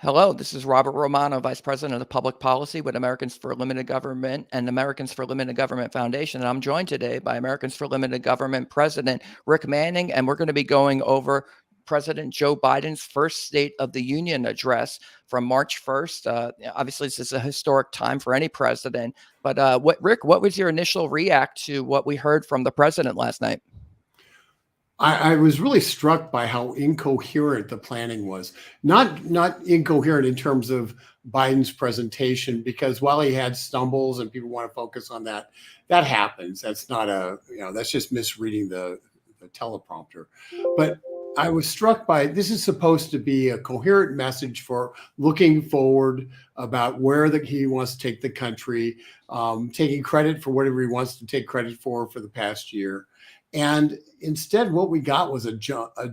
Hello, this is Robert Romano, Vice President of Public Policy with Americans for Limited Government and Americans for Limited Government Foundation. And I'm joined today by Americans for Limited Government President Rick Manning, and we're going to be going over President Joe Biden's first State of the Union address from March 1st. Obviously, this is a historic time for any president. But Rick, what was your initial react to what we heard from the president last night? I was really struck by how incoherent the planning was. Not incoherent in terms of Biden's presentation, because while he had stumbles and people want to focus on that, that happens. That's not that's just misreading the teleprompter. But I was struck by, this is supposed to be a coherent message for looking forward about where he wants to take the country, taking credit for whatever he wants to take credit for the past year. And instead, what we got was a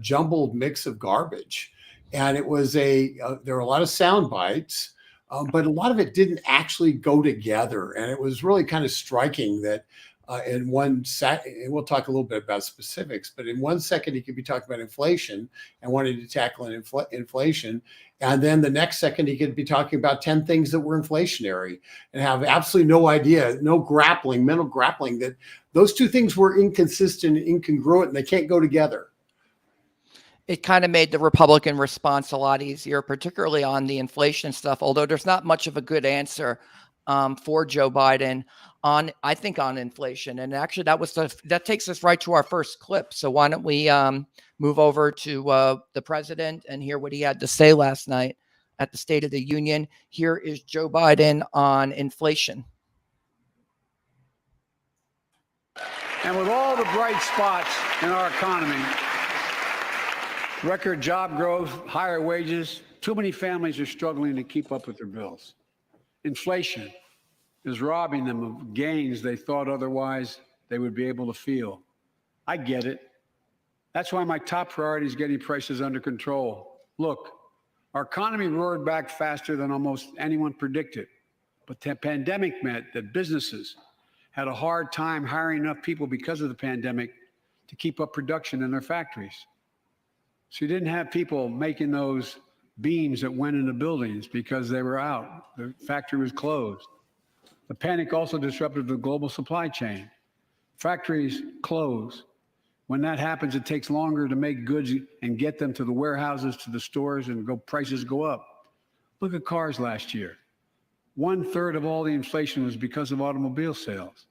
jumbled mix of garbage. And it was there were a lot of sound bites, but a lot of it didn't actually go together. And it was really kind of striking that in one second, and we'll talk a little bit about specifics, but in 1 second, he could be talking about inflation and wanting to tackle inflation. And then the next second, he could be talking about 10 things that were inflationary and have absolutely no idea, no mental grappling that those two things were inconsistent, incongruent, and they can't go together. It kind of made the Republican response a lot easier, particularly on the inflation stuff, although there's not much of a good answer for Joe Biden on inflation. And actually that takes us right to our first clip. So why don't we move over to the president and hear what he had to say last night at the State of the Union. Here is Joe Biden on inflation. And with all the bright spots in our economy, record job growth, higher wages, too many families are struggling to keep up with their bills. Inflation is robbing them of gains they thought otherwise they would be able to feel. I get it. That's why my top priority is getting prices under control. Look, our economy roared back faster than almost anyone predicted, but the pandemic meant that businesses had a hard time hiring enough people because of the pandemic to keep up production in their factories. So you didn't have people making those beams that went into buildings because they were out. The factory was closed. The panic also disrupted the global supply chain. Factories close. When that happens, it takes longer to make goods and get them to the warehouses, to the stores, and prices go up. Look at cars last year. 1/3 of all the inflation was because of automobile sales.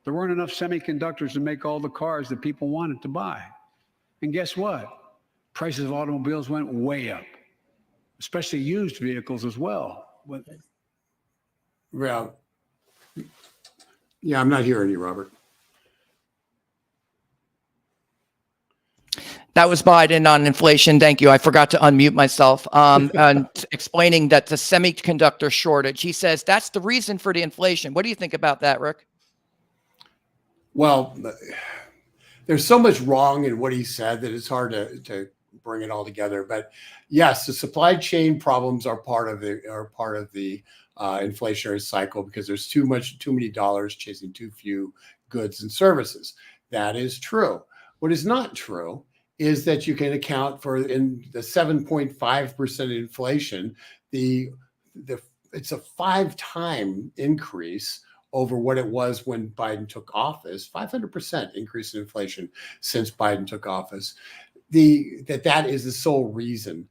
There weren't enough semiconductors to make all the cars that people wanted to buy. And guess what? Prices of automobiles went way up, especially used vehicles as well. Well, yeah, I'm not hearing you, Robert. That was Biden on inflation. Thank you. I forgot to unmute myself. And explaining that the semiconductor shortage, he says that's the reason for the inflation. What do you think about that, Rick? Well, there's so much wrong in what he said that it's hard to bring it all together. But yes, the supply chain problems are part of the inflationary cycle because there's too many dollars chasing too few goods and services. That is true. What is not true is that you can account for in the 7.5% inflation, it's a 5-time increase over what it was when Biden took office, 500% increase in inflation since Biden took office. That is the sole reason.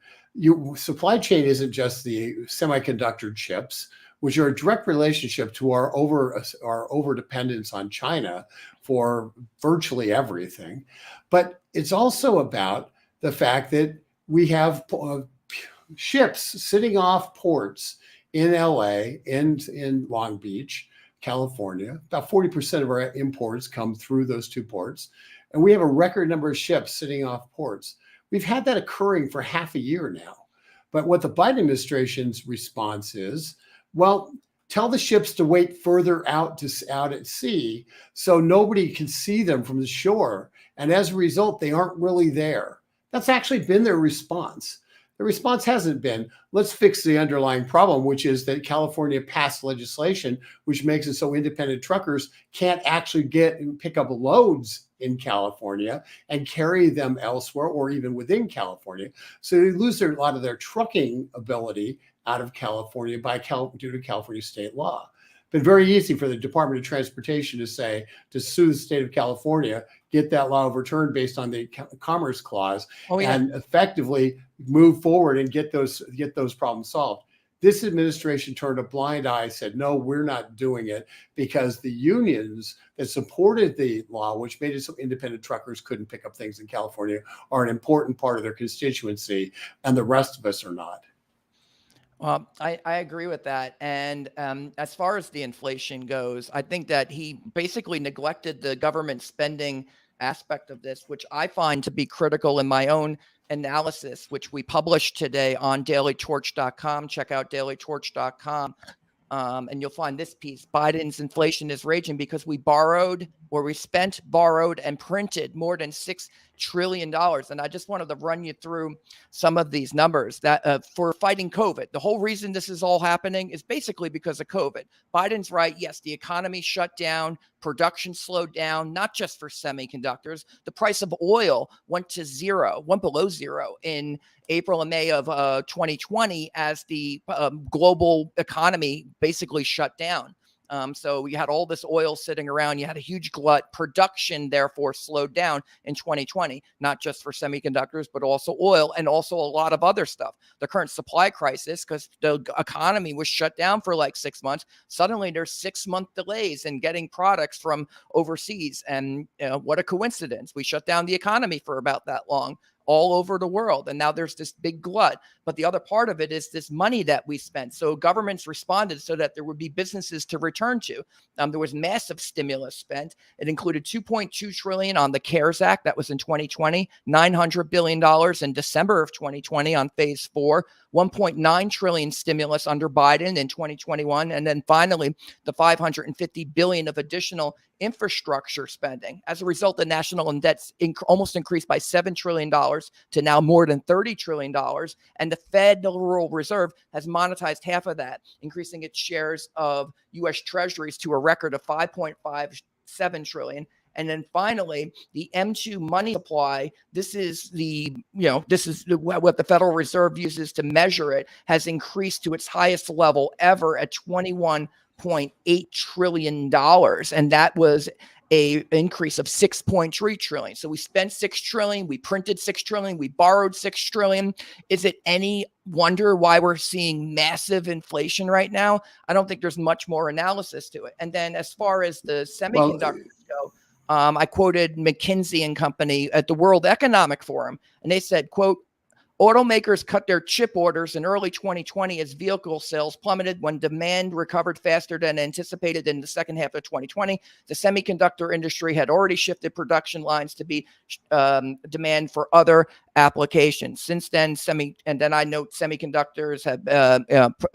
Supply chain isn't just the semiconductor chips, which are a direct relationship to our over dependence on China for virtually everything. But it's also about the fact that we have ships sitting off ports in LA and in Long Beach, California. About 40% of our imports come through those two ports. And we have a record number of ships sitting off ports. We've had that occurring for half a year now. But what the Biden administration's response is, well, tell the ships to wait further out at sea so nobody can see them from the shore. And as a result, they aren't really there. That's actually been their response. The response hasn't been, let's fix the underlying problem, which is that California passed legislation, which makes it so independent truckers can't actually get and pick up loads in California and carry them elsewhere or even within California. So they lose a lot of their trucking ability out of California due to California state law. Been very easy for the Department of Transportation to sue the state of California, get that law overturned based on the Commerce Clause, Oh, yeah. and effectively move forward and get those problems solved. This administration turned a blind eye, said, no, we're not doing it, because the unions that supported the law, which made it so independent truckers couldn't pick up things in California, are an important part of their constituency, and the rest of us are not. Well, I agree with that. And as far as the inflation goes, I think that he basically neglected the government spending aspect of this, which I find to be critical in my own analysis, which we published today on dailytorch.com. Check out dailytorch.com. And you'll find this piece: Biden's inflation is raging because we spent, borrowed, and printed more than $6 trillion. And I just wanted to run you through some of these numbers that for fighting COVID. The whole reason this is all happening is basically because of COVID. Biden's right. Yes, the economy shut down, production slowed down, not just for semiconductors. The price of oil went below zero in April and May of 2020 as the global economy basically shut down. So you had all this oil sitting around. You had a huge glut. Production, therefore, slowed down in 2020, not just for semiconductors, but also oil and also a lot of other stuff. The current supply crisis, because the economy was shut down for like 6 months, suddenly there's 6-month delays in getting products from overseas. And what a coincidence. We shut down the economy for about that long all over the world. And now there's this big glut. But the other part of it is this money that we spent. So governments responded so that there would be businesses to return to. There was massive stimulus spent. It included $2.2 trillion on the CARES Act. That was in 2020, $900 billion in December of 2020 on phase 4, $1.9 trillion stimulus under Biden in 2021. And then finally, the $550 billion of additional infrastructure spending. As a result, the national debt's almost increased by $7 trillion to now more than $30 trillion. And the Federal Reserve has monetized half of that, increasing its shares of U.S. Treasuries to a record of $5.57 trillion. And then finally, the M2 money supply, this is what the Federal Reserve uses to measure it, has increased to its highest level ever at $21.8 trillion. And that was an increase of $6.3 trillion. So we spent $6 trillion, we printed $6 trillion, we borrowed $6 trillion. Is it any wonder why we're seeing massive inflation right now? I don't think there's much more analysis to it. And then as far as the semiconductors go, I quoted McKinsey and Company at the World Economic Forum, and they said, quote, automakers cut their chip orders in early 2020 as vehicle sales plummeted when demand recovered faster than anticipated in the second half of 2020. The semiconductor industry had already shifted production lines to be demand for other applications. Since then, I note semiconductors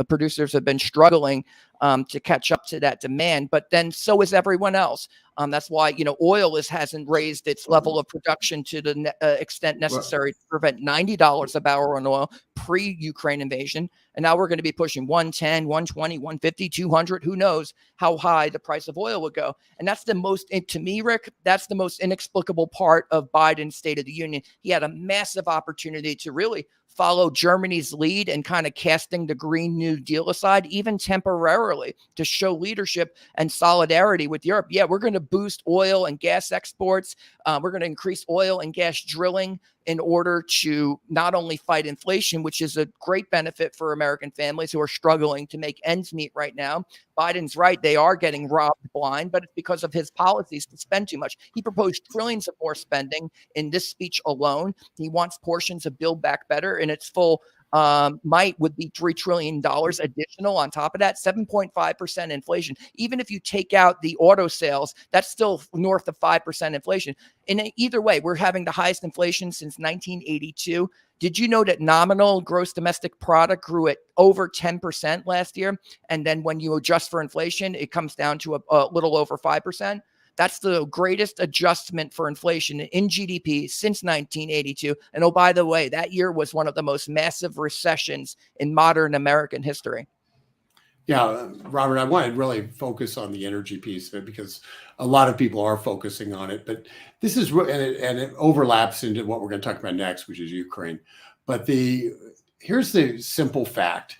producers have been struggling to catch up to that demand, but then so is everyone else. That's why, oil hasn't raised its level of production to the extent necessary to prevent $90 a barrel on oil pre-Ukraine invasion. And now we're going to be pushing 110, 120, 150, 200. Who knows how high the price of oil will go. And that's to me, Rick, that's the most inexplicable part of Biden's State of the Union. He had a massive opportunity to really follow Germany's lead and kind of casting the Green New Deal aside, even temporarily, to show leadership and solidarity with Europe. Yeah, we're going to boost oil and gas exports. We're going to increase oil and gas drilling in order to not only fight inflation, which is a great benefit for American families who are struggling to make ends meet right now. Biden's right. They are getting robbed blind, but it's because of his policies to spend too much. He proposed trillions of more spending in this speech alone. He wants portions of Build Back Better in its full might would be $3 trillion additional on top of that, 7.5% inflation. Even if you take out the auto sales, that's still north of 5% inflation. In either way, we're having the highest inflation since 1982. Did you know that nominal gross domestic product grew at over 10% last year? And then when you adjust for inflation, it comes down to a little over 5%. That's the greatest adjustment for inflation in GDP since 1982. And oh, by the way, that year was one of the most massive recessions in modern American history. Yeah, Robert, I want to really focus on the energy piece of it because a lot of people are focusing on it. But this is, and it overlaps into what we're going to talk about next, which is Ukraine. But here's the simple fact.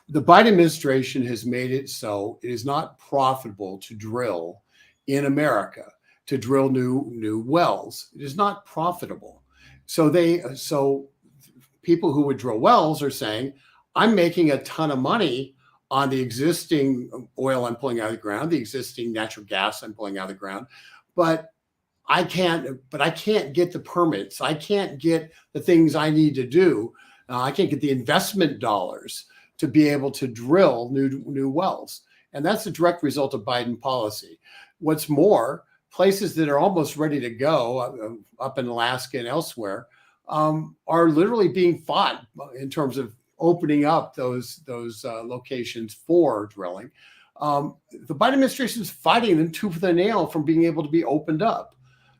The Biden administration has made it so it is not profitable to drill in America, to drill new wells. It is not profitable. So people who would drill wells are saying, I'm making a ton of money on the existing oil I'm pulling out of the ground, the existing natural gas I'm pulling out of the ground, but I can't get the permits. I can't get the things I need to do. I can't get the investment dollars to be able to drill new wells. And that's a direct result of Biden policy. What's more, places that are almost ready to go up in Alaska and elsewhere are literally being fought in terms of opening up those locations for drilling. The Biden administration is fighting them tooth and nail from being able to be opened up.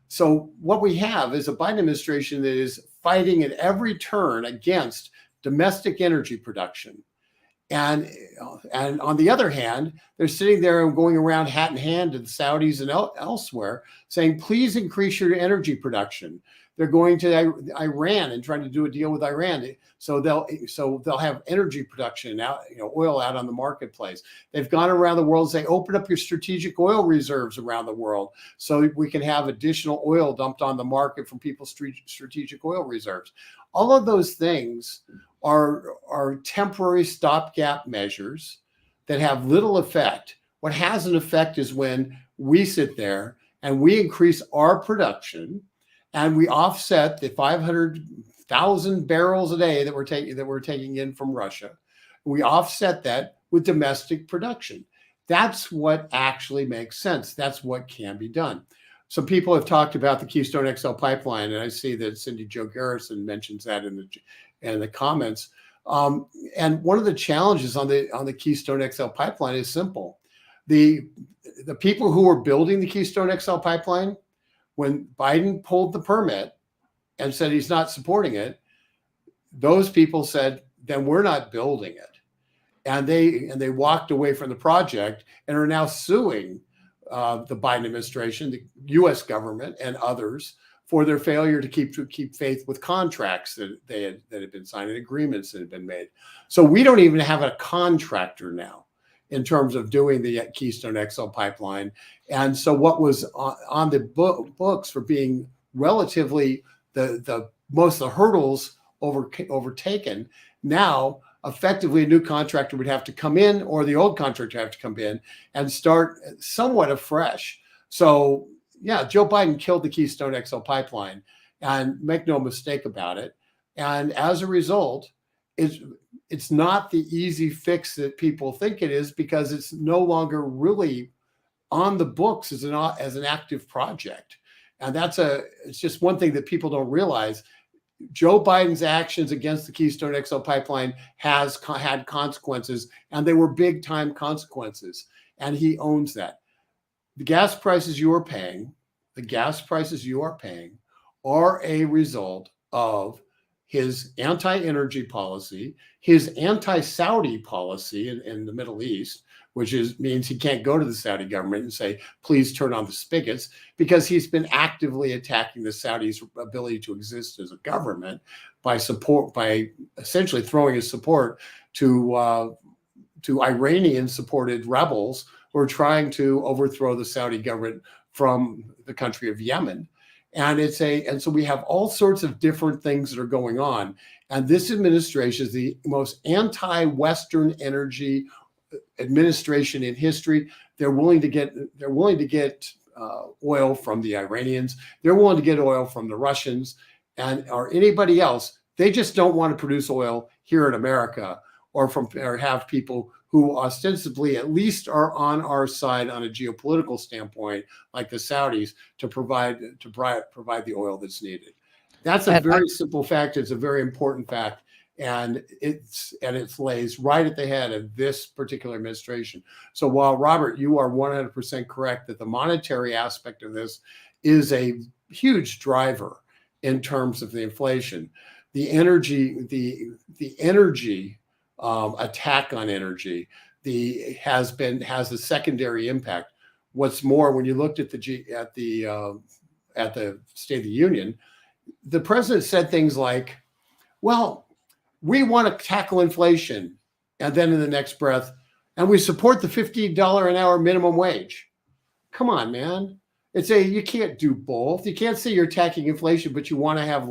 So what we have is a Biden administration that is fighting at every turn against domestic energy production. And on the other hand, they're sitting there and going around hat in hand to the Saudis and elsewhere saying, please increase your energy production. They're going to Iran and trying to do a deal with Iran. So they'll have energy production out, oil out on the marketplace. They've gone around the world and say, open up your strategic oil reserves around the world so we can have additional oil dumped on the market from people's strategic oil reserves. All of those things are temporary stopgap measures that have little effect. What has an effect is when we sit there and we increase our production and we offset the 500,000 barrels a day that we're taking in from Russia. We offset that with domestic production. That's what actually makes sense. That's what can be done. Some people have talked about the Keystone XL pipeline, and I see that Cindy Jo Garrison mentions that in the comments. And one of the challenges on the Keystone XL pipeline is simple. The people who were building the Keystone XL pipeline, when Biden pulled the permit and said he's not supporting it, those people said, then we're not building it. And they walked away from the project and are now suing the Biden administration, the U.S. government, and others for their failure to keep faith with contracts that had been signed and agreements that had been made. So we don't even have a contractor now in terms of doing the Keystone XL pipeline. And so what was on the books for being relatively the most of the hurdles overtaken, now effectively a new contractor would have to come in, or the old contractor have to come in and start somewhat afresh. So yeah, Joe Biden killed the Keystone XL pipeline, and make no mistake about it. And as a result, it's not the easy fix that people think it is, because it's no longer really on the books as an active project. And it's just one thing that people don't realize. Joe Biden's actions against the Keystone XL pipeline had consequences, and they were big time consequences. And he owns that. The gas prices you are paying are a result of his anti-energy policy, his anti-Saudi policy in the Middle East, which means he can't go to the Saudi government and say, please turn on the spigots, because he's been actively attacking the Saudis' ability to exist as a government by essentially throwing his support to Iranian-supported rebels who are trying to overthrow the Saudi government from the country of Yemen. And so we have all sorts of different things that are going on. And this administration is the most anti-Western energy administration in history. They're willing to get oil from the Iranians. They're willing to get oil from the Russians or anybody else. They just don't want to produce oil here in America or have people who ostensibly at least are on our side on a geopolitical standpoint, like the Saudis, to provide the oil that's needed. That's a very simple fact. It's a very important fact, and it lays right at the head of this particular administration. So while, Robert, you are 100% correct that the monetary aspect of this is a huge driver in terms of the inflation, the energy attack on energy has a secondary impact. What's more, when you looked at the State of the Union, the president said things like, well, we want to tackle inflation, And then in the next breath, and we support the $50 an hour minimum wage. Come on, man. You can't do both. You can't say you're attacking inflation, but you want to have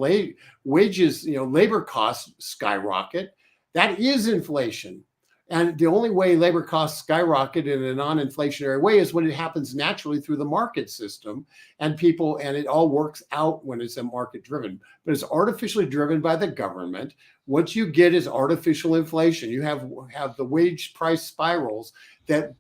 wages, labor costs skyrocket. That is inflation. And the only way labor costs skyrocket in a non-inflationary way is when it happens naturally through the market system and it all works out when it's a market driven, but it's artificially driven by the government. What you get is artificial inflation. You have the wage price spirals that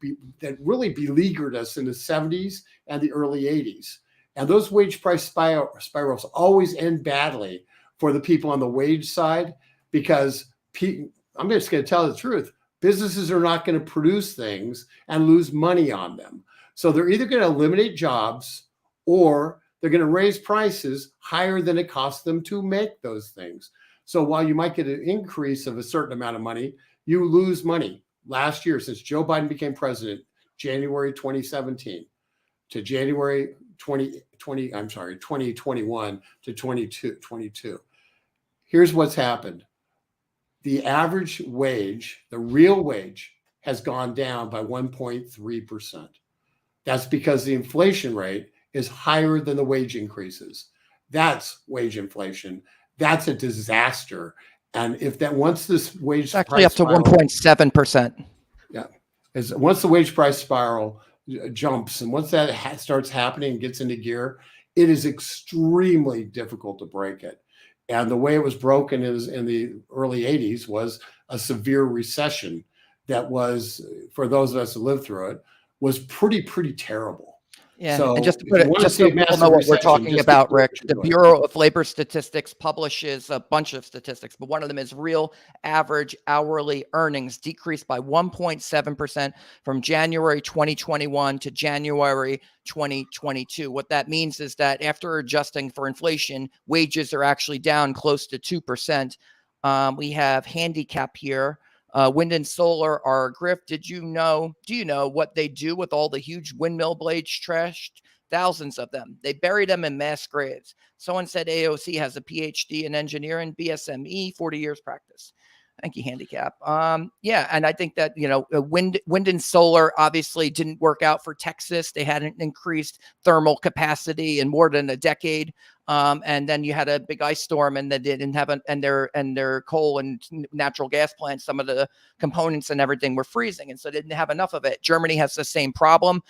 really beleaguered us in the 70s and the early 80s. And those wage price spirals always end badly for the people on the wage side because I'm just going to tell the truth. Businesses are not going to produce things and lose money on them. So they're either going to eliminate jobs or they're going to raise prices higher than it costs them to make those things. So while you might get an increase of a certain amount of money, you lose money. Last year, since Joe Biden became president, January 2017 to January 2021 to 2022. Here's what's happened. The average wage, the real wage, has gone down by 1.3%. That's because the inflation rate is higher than the wage increases. That's wage inflation. That's a disaster. And once this wage it's actually up to 1.7%. Yeah. Once the wage price spiral jumps and once that starts happening and gets into gear, it is extremely difficult to break it. And the way it was broken in the early 80s was a severe recession that was, for those of us who lived through it, was pretty terrible. Yeah, so and just to put it, just so people know what we're talking about, Rick, the Bureau of Labor Statistics publishes a bunch of statistics, but one of them is real average hourly earnings decreased by 1.7% from January 2021 to January 2022. What that means is that after adjusting for inflation, wages are actually down close to 2%. We have handicap here. Wind and solar are a grift. Do you know what they do with all the huge windmill blades trashed? Thousands of them. They bury them in mass graves. Someone said AOC has a PhD in engineering, BSME, 40 years practice. Thank you, handicap. Yeah, and I think that, wind and solar obviously didn't work out for Texas. They hadn't increased thermal capacity in more than a decade. And then you had a big ice storm, and they didn't have their coal and natural gas plants. Some of the components and everything were freezing, and so they didn't have enough of it. Germany has the same problem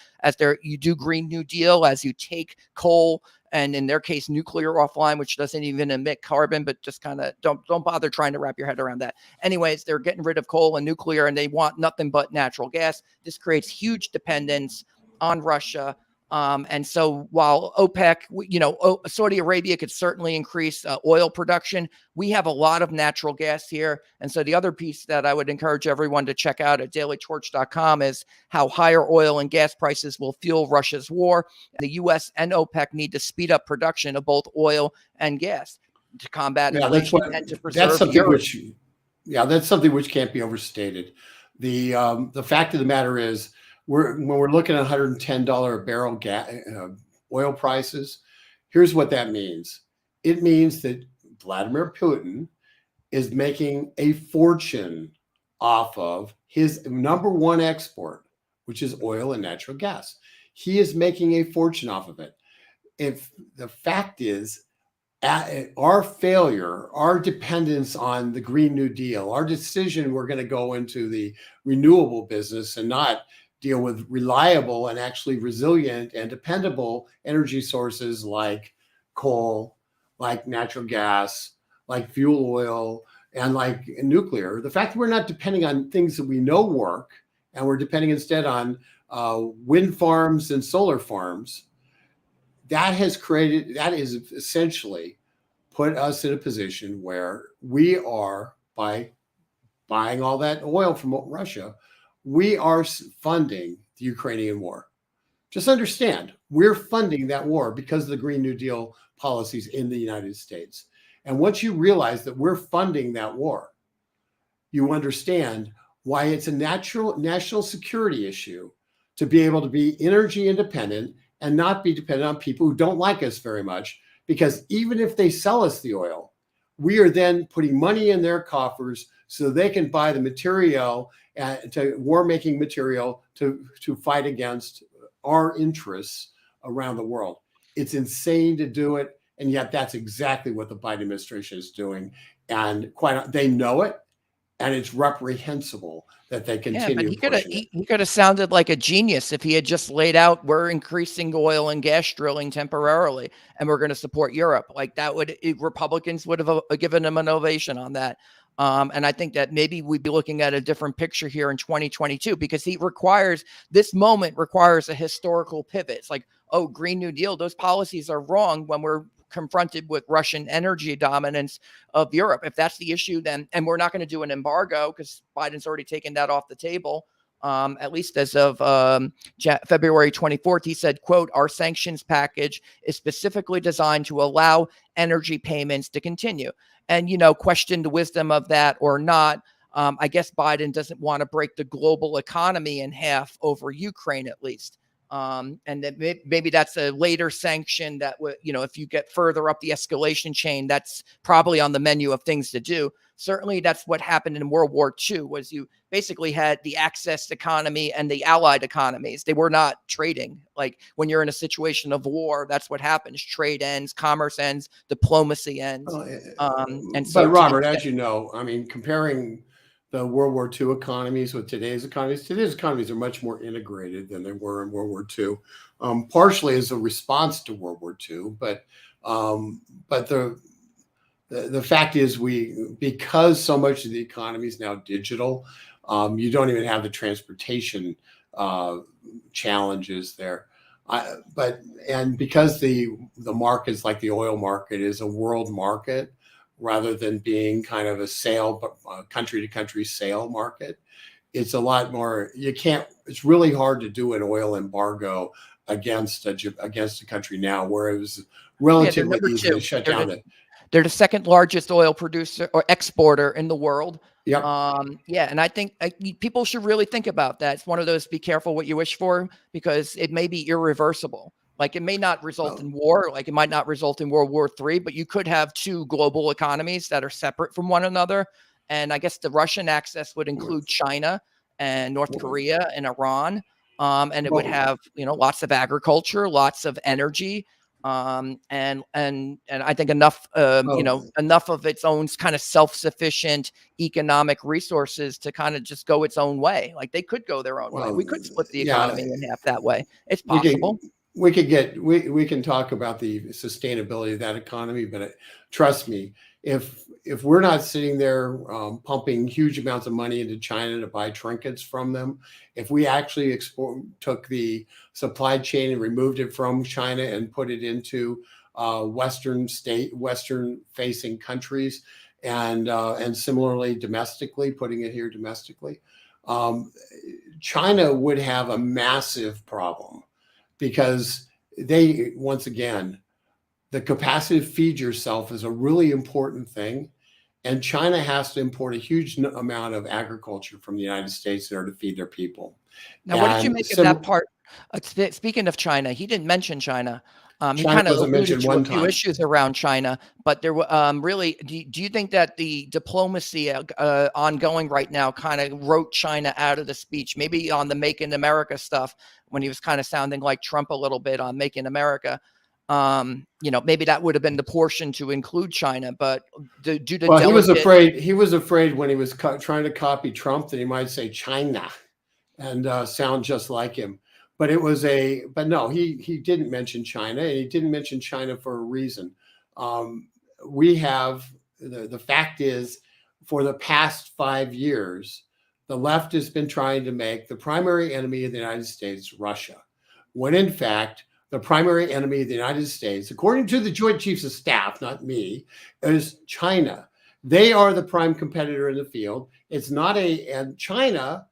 you do Green New Deal, as you take coal and in their case nuclear offline, which doesn't even emit carbon, but just kind of don't bother trying to wrap your head around that. Anyways, they're getting rid of coal and nuclear, and they want nothing but natural gas. This creates huge dependence on Russia. And so while OPEC, Saudi Arabia could certainly increase oil production, we have a lot of natural gas here. And so the other piece that I would encourage everyone to check out at dailytorch.com is how higher oil and gas prices will fuel Russia's war. The U.S. and OPEC need to speed up production of both oil and gas to combat inflation and to preserve that's something which can't be overstated. The fact of the matter is, when we're looking at $110 a barrel oil prices, here's what that means. It means that Vladimir Putin is making a fortune off of his number one export, which is oil and natural gas. He is making a fortune off of it. If the fact is, our failure, our dependence on the Green New Deal, our decision we're going to go into the renewable business and not deal with reliable and actually resilient and dependable energy sources like coal, like natural gas, like fuel oil, and like nuclear. The fact that we're not depending on things that we know work, and we're depending instead on wind farms and solar farms, that has essentially put us in a position where we are, by buying all that oil from Russia, we are funding the Ukrainian war. Just understand, we're funding that war because of the Green New Deal policies in the United States. And once you realize that we're funding that war, you understand why it's a national security issue to be able to be energy independent and not be dependent on people who don't like us very much. Because even if they sell us the oil, we are then putting money in their coffers so they can buy the material to war-making material to fight against our interests around the world. It's insane to do it, and yet that's exactly what the Biden administration is doing. And they know it, and it's reprehensible that they Yeah, but continue pushing it. he could have sounded like a genius if he had just laid out, we're increasing oil and gas drilling temporarily, and we're going to support Europe. Like that Republicans would have given him an ovation on that. And I think that maybe we'd be looking at a different picture here in 2022, because this moment requires a historical pivot. It's like, oh, Green New Deal, those policies are wrong when we're confronted with Russian energy dominance of Europe. If that's the issue, then, and we're not going to do an embargo because Biden's already taken that off the table. At least as of February 24th, he said, quote, our sanctions package is specifically designed to allow energy payments to continue. And, question the wisdom of that or not. I guess Biden doesn't want to break the global economy in half over Ukraine, at least. And that maybe that's a later sanction that would, if you get further up the escalation chain, that's probably on the menu of things to do. Certainly that's what happened in World War II, was you basically had the access economy and the allied economies. They were not trading. Like when you're in a situation of war, that's what happens. Trade ends, commerce ends, diplomacy ends. And so, but Robert, as you know, I mean, comparing the World War II economies with today's economies are much more integrated than they were in World War II, partially as a response to World War II. But the fact is, because so much of the economy is now digital, you don't even have the transportation challenges there. And because the markets, like the oil market, is a world market, rather than being kind of a country to country sale market, it's a lot more. It's really hard to do an oil embargo against a country now, where it was relatively easy to shut down. They're the second largest oil producer or exporter in the world. Yep. And I think people should really think about that. It's one of those, be careful what you wish for, because it may be irreversible. Like it may not result in war, like it might not result in World War III, but you could have two global economies that are separate from one another. And I guess the Russian access would include China and North Korea and Iran. And it would have, lots of agriculture, lots of energy. And I think enough of its own kind of self-sufficient economic resources to kind of just go its own way. Like they could go their own way. We could split the economy in half that way. It's possible. We can talk about the sustainability of that economy, but trust me, if we're not sitting there pumping huge amounts of money into China to buy trinkets from them, if we actually took the supply chain and removed it from China and put it into Western-facing countries, and similarly domestically, putting it here domestically, China would have a massive problem. Because once again, the capacity to feed yourself is a really important thing. And China has to import a huge amount of agriculture from the United States in order to feed their people. Now, what did you make of that part? Speaking of China, he didn't mention China. He kind of alluded to a few issues around China, but there were really. Do you think that the diplomacy ongoing right now kind of wrote China out of the speech? Maybe on the Make in America stuff, when he was kind of sounding like Trump a little bit on Make in America. Maybe that would have been the portion to include China, but he was afraid when he was trying to copy Trump that he might say China and sound just like him. But no, he didn't mention China, and he didn't mention China for a reason. We have, the fact is, for the past 5 years, the left has been trying to make the primary enemy of the United States Russia, when in fact, the primary enemy of the United States, according to the Joint Chiefs of Staff, not me, is China. They are the prime competitor in the field. And China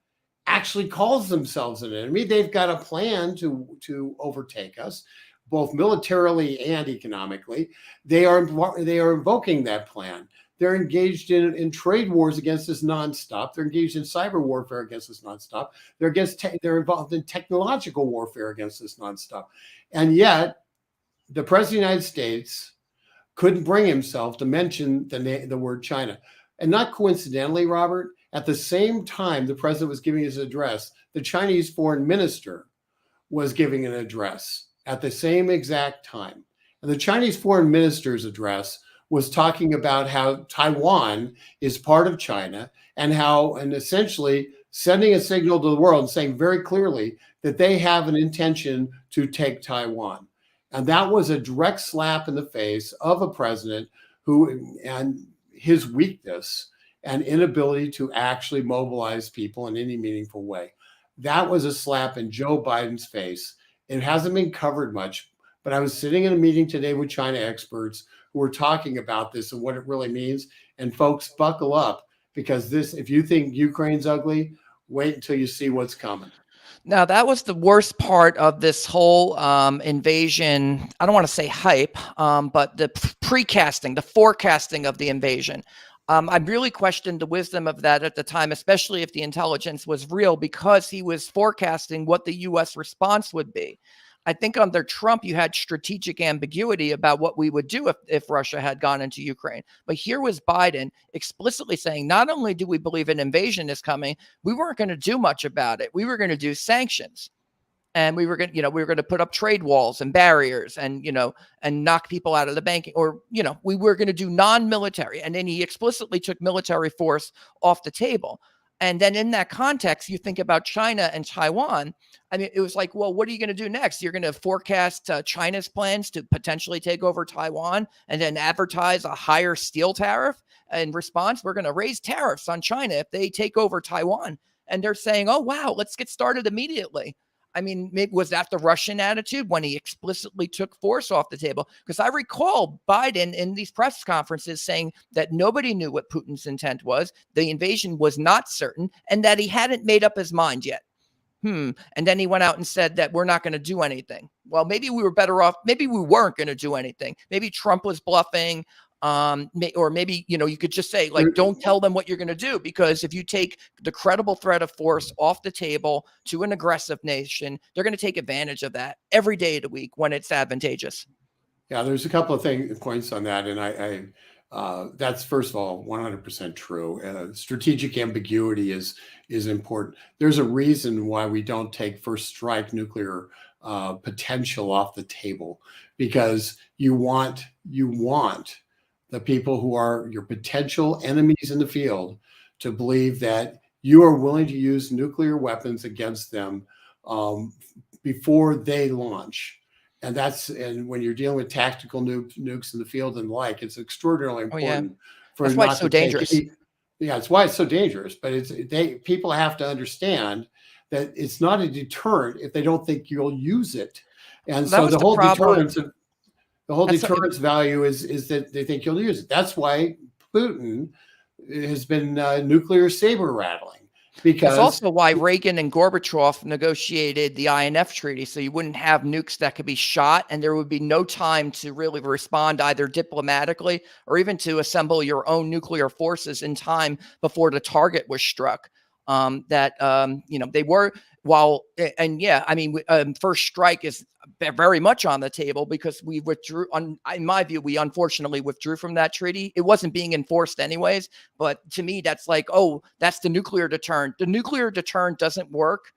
actually calls themselves an enemy. They've got a plan to overtake us, both militarily and economically. They are invoking that plan. They're engaged in trade wars against us nonstop. They're engaged in cyber warfare against us nonstop. They're involved in technological warfare against us nonstop. And yet, the President of the United States couldn't bring himself to mention the word China. And not coincidentally, Robert, at the same time the president was giving his address, the Chinese foreign minister was giving an address at the same exact time. And the Chinese foreign minister's address was talking about how Taiwan is part of China and essentially sending a signal to the world and saying very clearly that they have an intention to take Taiwan. And that was a direct slap in the face of a president and his weakness and inability to actually mobilize people in any meaningful way. That was a slap in Joe Biden's face. It hasn't been covered much, but I was sitting in a meeting today with China experts who were talking about this and what it really means. And folks, buckle up, because if you think Ukraine's ugly, wait until you see what's coming. Now, that was the worst part of this whole invasion. I don't want to say hype, but the precasting, the forecasting of the invasion. I really questioned the wisdom of that at the time, especially if the intelligence was real, because he was forecasting what the U.S. response would be. I think under Trump, you had strategic ambiguity about what we would do if Russia had gone into Ukraine. But here was Biden explicitly saying, not only do we believe an invasion is coming, we weren't going to do much about it. We were going to do sanctions. And we were going to put up trade walls and barriers and knock people out of the banking, or, we were going to do non-military. And then he explicitly took military force off the table. And then in that context, you think about China and Taiwan. I mean, it was like, well, what are you going to do next? You're going to forecast China's plans to potentially take over Taiwan and then advertise a higher steel tariff. In response, we're going to raise tariffs on China if they take over Taiwan. And they're saying, oh, wow, let's get started immediately. I mean, maybe was that the Russian attitude when he explicitly took force off the table? Because I recall Biden in these press conferences saying that nobody knew what Putin's intent was, the invasion was not certain, and that he hadn't made up his mind yet. And then he went out and said that we're not going to do anything. Well, maybe we were better off. Maybe we weren't going to do anything. Maybe Trump was bluffing. Or maybe, you could just say, like, don't tell them what you're going to do, because if you take the credible threat of force off the table to an aggressive nation, they're going to take advantage of that every day of the week when it's advantageous. Yeah, there's a couple of points on that. And I that's, first of all, 100% true. Strategic ambiguity is important. There's a reason why we don't take first strike nuclear potential off the table, because you want the people who are your potential enemies in the field to believe that you are willing to use nuclear weapons against them before they launch. And when you're dealing with tactical nukes in the field and the like, it's extraordinarily important. That's why it's so dangerous. It's why it's so dangerous. But people have to understand that it's not a deterrent if they don't think you'll use it. And so the whole deterrence of the whole deterrence value is that they think you'll use it. That's why Putin has been nuclear saber rattling. Because that's also why Reagan and Gorbachev negotiated the INF treaty, so you wouldn't have nukes that could be shot, and there would be no time to really respond either diplomatically or even to assemble your own nuclear forces in time before the target was struck. They were. First strike is very much on the table, because we withdrew. In my view, we unfortunately withdrew from that treaty. It wasn't being enforced anyways, but to me, that's like, oh, that's the nuclear deterrent. The nuclear deterrent doesn't work,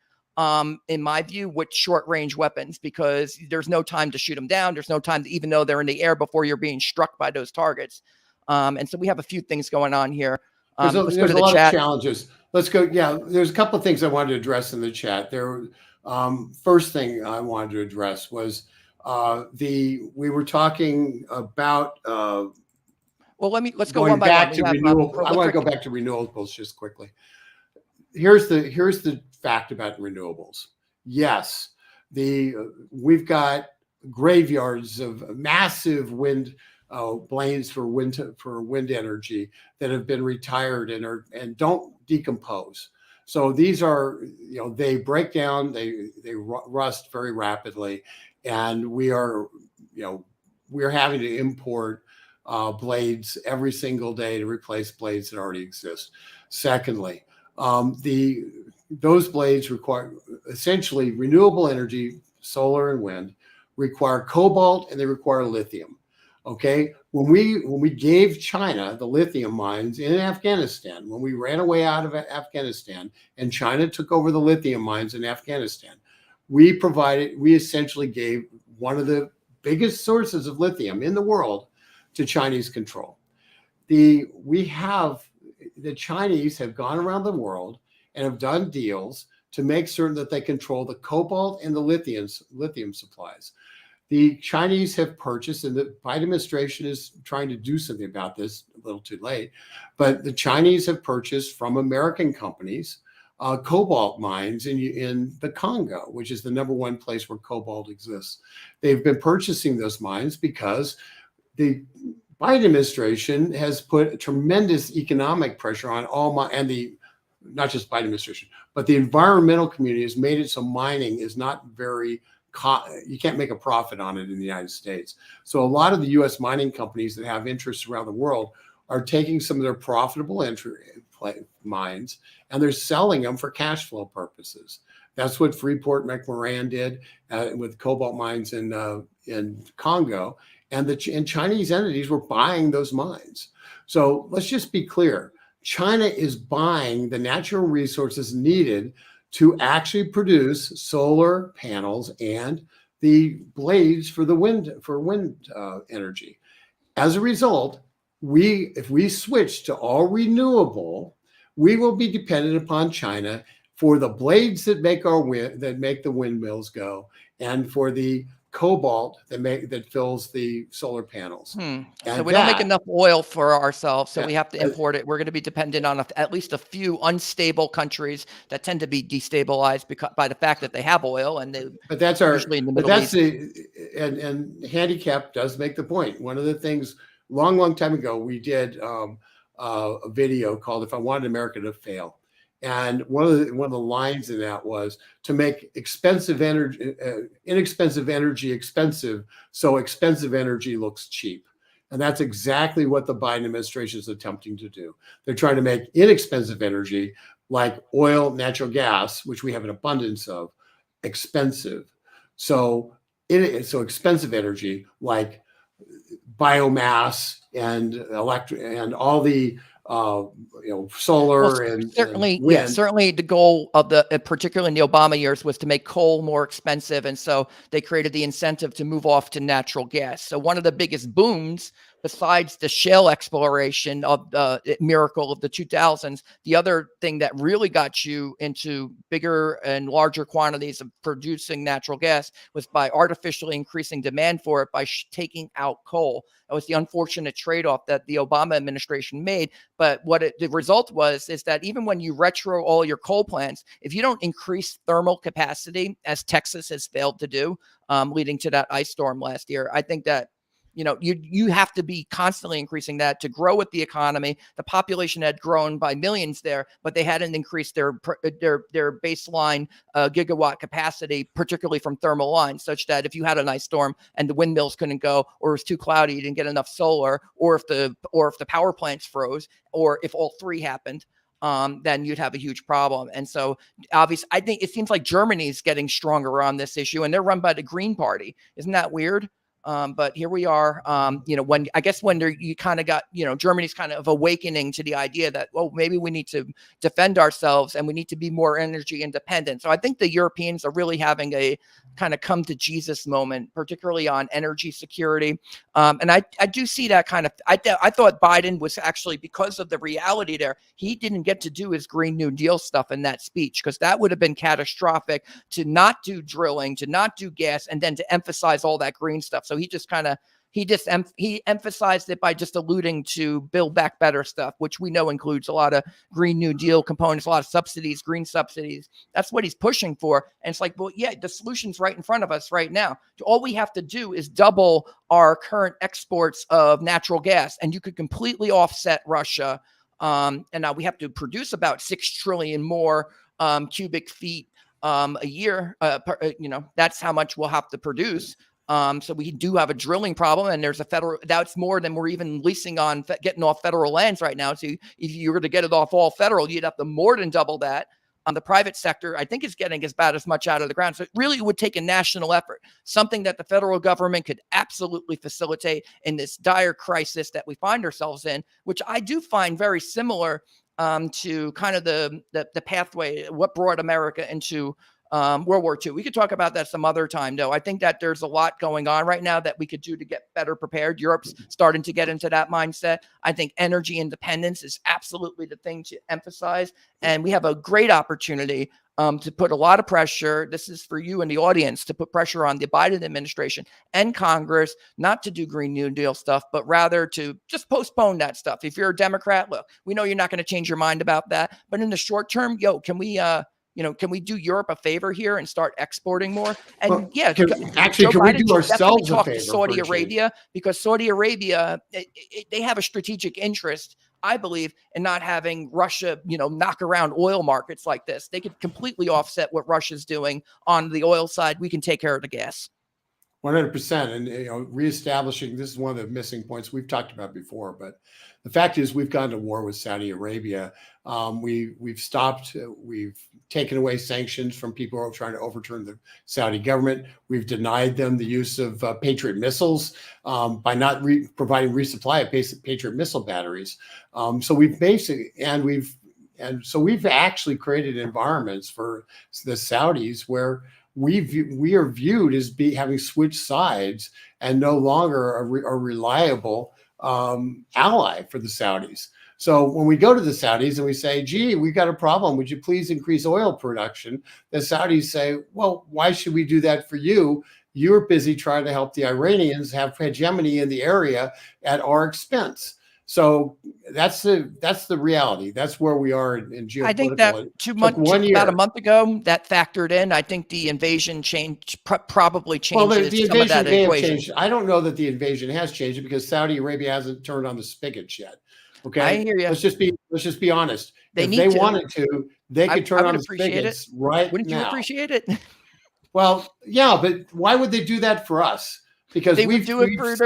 in my view, with short-range weapons, because there's no time to shoot them down. There's no time to, even though they're in the air, before you're being struck by those targets. And so we have a few things going on here. There's a lot of challenges. Let's go. Yeah, there's a couple of things I wanted to address in the chat. First thing I wanted to address was we were talking about. Well, let's go going one by back one. to renewable. I want to go back to renewables just quickly. Here's the fact about renewables. Yes, we've got graveyards of massive wind blades for wind energy that have been retired and don't decompose. So these are, they break down, they rust very rapidly, and we're having to import blades every single day to replace blades that already exist. Secondly, those blades require, essentially, renewable energy, solar and wind, require cobalt and they require lithium. Okay, when we gave China the lithium mines in Afghanistan, when we ran away out of Afghanistan and China took over the lithium mines in Afghanistan, we essentially gave one of the biggest sources of lithium in the world to Chinese control. The Chinese have gone around the world and have done deals to make certain that they control the cobalt and the lithium supplies. The Chinese have purchased, and the Biden administration is trying to do something about this, a little too late, but the Chinese have purchased from American companies cobalt mines in the Congo, which is the #1 place where cobalt exists. They've been purchasing those mines because the Biden administration has put tremendous economic pressure on not just Biden administration, but the environmental community has made it so mining is not very, you can't make a profit on it in the United States. So a lot of the U.S. mining companies that have interests around the world are taking some of their profitable mines and they're selling them for cash flow purposes. That's what Freeport McMoran did with cobalt mines in Congo, and Chinese entities were buying those mines. So let's just be clear. China is buying the natural resources needed to actually produce solar panels and the blades for wind energy. As a result, if we switch to all renewable, we will be dependent upon China for the blades that make the windmills go, and for the cobalt that fills the solar panels. So we don't make enough oil for ourselves, so we have to import it. We're going to be dependent on at least a few unstable countries that tend to be destabilized by the fact that they have oil, and usually in the Middle East. And handicap does make the point. One of the things long time ago we did a video called "If I Wanted America to Fail." And one of the lines in that was to make inexpensive energy expensive, so expensive energy looks cheap. And that's exactly what the Biden administration is attempting to do. They're trying to make inexpensive energy like oil, natural gas, which we have an abundance of, expensive. So expensive energy like biomass and electric and all the solar and certainly, wind. yeah, certainly the goal of particularly in the Obama years, was to make coal more expensive, and so they created the incentive to move off to natural gas. So one of the biggest booms, besides the shale exploration of the miracle of the 2000s, the other thing that really got you into bigger and larger quantities of producing natural gas was by artificially increasing demand for it by taking out coal. That was the unfortunate trade-off that the Obama administration made. But the result is that even when you retro all your coal plants, if you don't increase thermal capacity, as Texas has failed to do, leading to that ice storm last year, I think that you have to be constantly increasing that to grow with the economy. The population had grown by millions there, but they hadn't increased their baseline gigawatt capacity, particularly from thermal lines, such that if you had an ice storm and the windmills couldn't go, or it was too cloudy, you didn't get enough solar, or if the power plants froze, or if all three happened, then you'd have a huge problem. And so obviously, I think it seems like Germany's getting stronger on this issue, and they're run by the Green Party. Isn't that weird? But here we are, when you kind of got, Germany's kind of awakening to the idea that, well, maybe we need to defend ourselves and we need to be more energy independent. So I think the Europeans are really having a kind of come to Jesus moment, particularly on energy security. And I do see that kind of, I thought Biden was actually, because of the reality there, he didn't get to do his Green New Deal stuff in that speech, because that would have been catastrophic, to not do drilling, to not do gas, and then to emphasize all that green stuff. So he just kind of, he emphasized it by just alluding to Build Back Better stuff, which we know includes a lot of Green New Deal components, a lot of subsidies, green subsidies. That's what he's pushing for. And it's like, well, yeah, the solution's right in front of us right now. All we have to do is double our current exports of natural gas, and you could completely offset Russia. And now we have to produce about 6 trillion more cubic feet a year. That's how much we'll have to produce. So we do have a drilling problem, and there's that's more than we're even leasing on, getting off federal lands right now. So if you were to get it off all federal, you'd have to more than double that. The private sector, I think, is getting about as much out of the ground. So it really would take a national effort, something that the federal government could absolutely facilitate in this dire crisis that we find ourselves in, which I do find very similar to kind of the pathway, what brought America into World War II. We could talk about that some other time, though. I think that there's a lot going on right now that we could do to get better prepared. Europe's starting to get into that mindset. I think energy independence is absolutely the thing to emphasize. And we have a great opportunity to put a lot of pressure. This is for you and the audience, to put pressure on the Biden administration and Congress not to do Green New Deal stuff, but rather to just postpone that stuff. If you're a Democrat, look, we know you're not going to change your mind about that. But in the short term, can we do Europe a favor here and start exporting more? And Well, yeah, can we do ourselves a talk favor to Saudi for a change? Arabia, because Saudi Arabia, they have a strategic interest, I believe, in not having Russia, knock around oil markets like this. They could completely offset what Russia's doing on the oil side. We can take care of the gas. 100%. And reestablishing, this is one of the missing points we've talked about before, but the fact is we've gone to war with Saudi Arabia. We've stopped, we've taken away sanctions from people who are trying to overturn the Saudi government. We've denied them the use of Patriot missiles by not providing resupply of basic Patriot missile batteries. So we've actually created environments for the Saudis where we are viewed as having switched sides and no longer a reliable ally for the Saudis. So when we go to the Saudis and we say, gee, we've got a problem, would you please increase oil production? The Saudis say, well, why should we do that for you? You're busy trying to help the Iranians have hegemony in the area at our expense. So that's the reality. That's where we are in geopolitical. I think that about a month ago, that factored in. I think the invasion probably changes the some of that invasion equation. Changed. I don't know that the invasion has changed because Saudi Arabia hasn't turned on the spigots yet. Okay, I hear you. Let's just be honest. If they wanted to, they could turn on the spigots right now. Wouldn't you appreciate it? Well, yeah, but why would they do that for us? Because they would do it for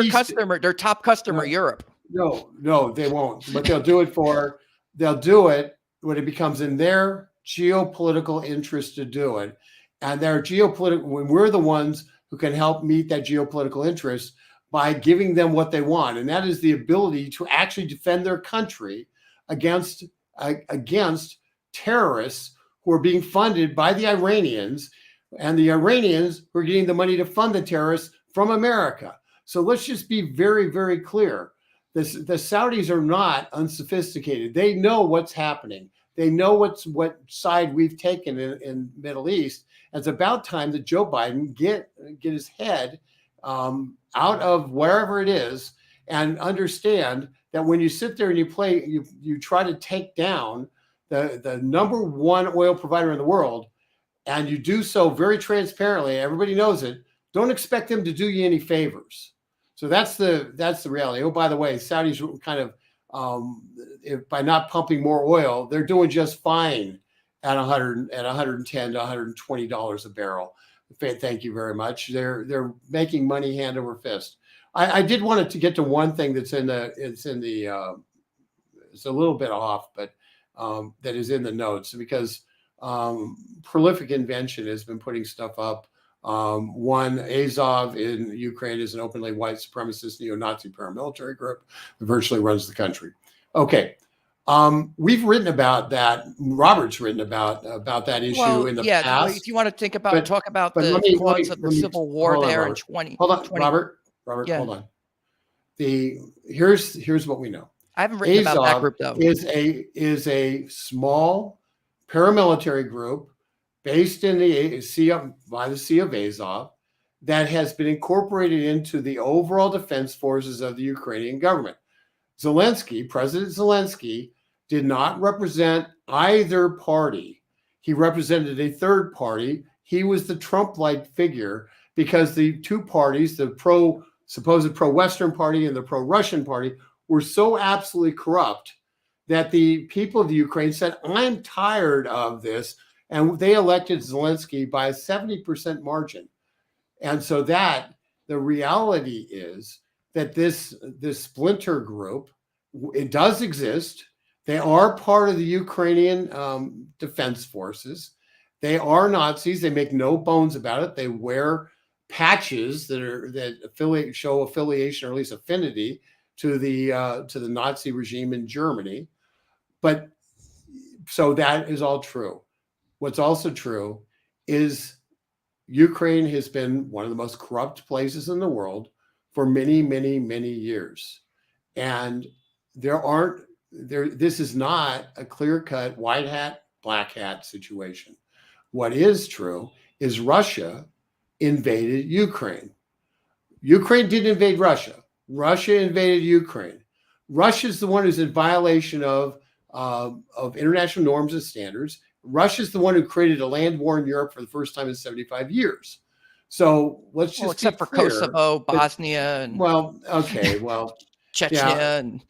their top customer, Europe. No, they won't. But they'll do it when it becomes in their geopolitical interest to do it. And when we're the ones who can help meet that geopolitical interest by giving them what they want. And that is the ability to actually defend their country against terrorists who are being funded by the Iranians, and the Iranians who are getting the money to fund the terrorists from America. So let's just be very, very clear. The Saudis are not unsophisticated. They know what's happening. They know what side we've taken in Middle East. It's about time that Joe Biden get his head out of wherever it is and understand that when you sit there and you try to take down the number one oil provider in the world, and you do so very transparently, everybody knows it, don't expect them to do you any favors. So that's the reality. Oh, by the way, Saudis kind of by not pumping more oil, they're doing just fine at $110 to $120 a barrel. Thank you very much. They're making money hand over fist. I did want to get to one thing it's a little bit off, but that is in the notes because Prolific Invention has been putting stuff up. One, Azov in Ukraine is an openly white supremacist neo-Nazi paramilitary group that virtually runs the country. Okay. We've written about that. Robert's written about that issue in the past. If you want to talk about the cause of the Civil War there in 20. Hold on, Robert, yeah. Hold on. Here's what we know. I haven't written about that group though. Is a small paramilitary group based in the Sea of Azov that has been incorporated into the overall defense forces of the Ukrainian government. President Zelensky, did not represent either party. He represented a third party. He was the Trump-like figure because the two parties, the supposed pro-Western party and the pro-Russian party, were so absolutely corrupt that the people of the Ukraine said, I'm tired of this. And they elected Zelensky by a 70% margin. And so the reality is that this splinter group, it does exist. They are part of the Ukrainian defense forces. They are Nazis. They make no bones about it. They wear patches that show affiliation or at least affinity to the Nazi regime in Germany. But so that is all true. What's also true is Ukraine has been one of the most corrupt places in the world for many, many, many years. And this is not a clear-cut white hat, black hat situation. What is true is Russia invaded Ukraine. Ukraine didn't invade Russia. Russia invaded Ukraine. Russia's the one who's in violation of international norms and standards. Russia's the one who created a land war in Europe for the first time in 75 years. So let's just except for clear, Kosovo, Bosnia, and okay, well, Chechnya, yeah, and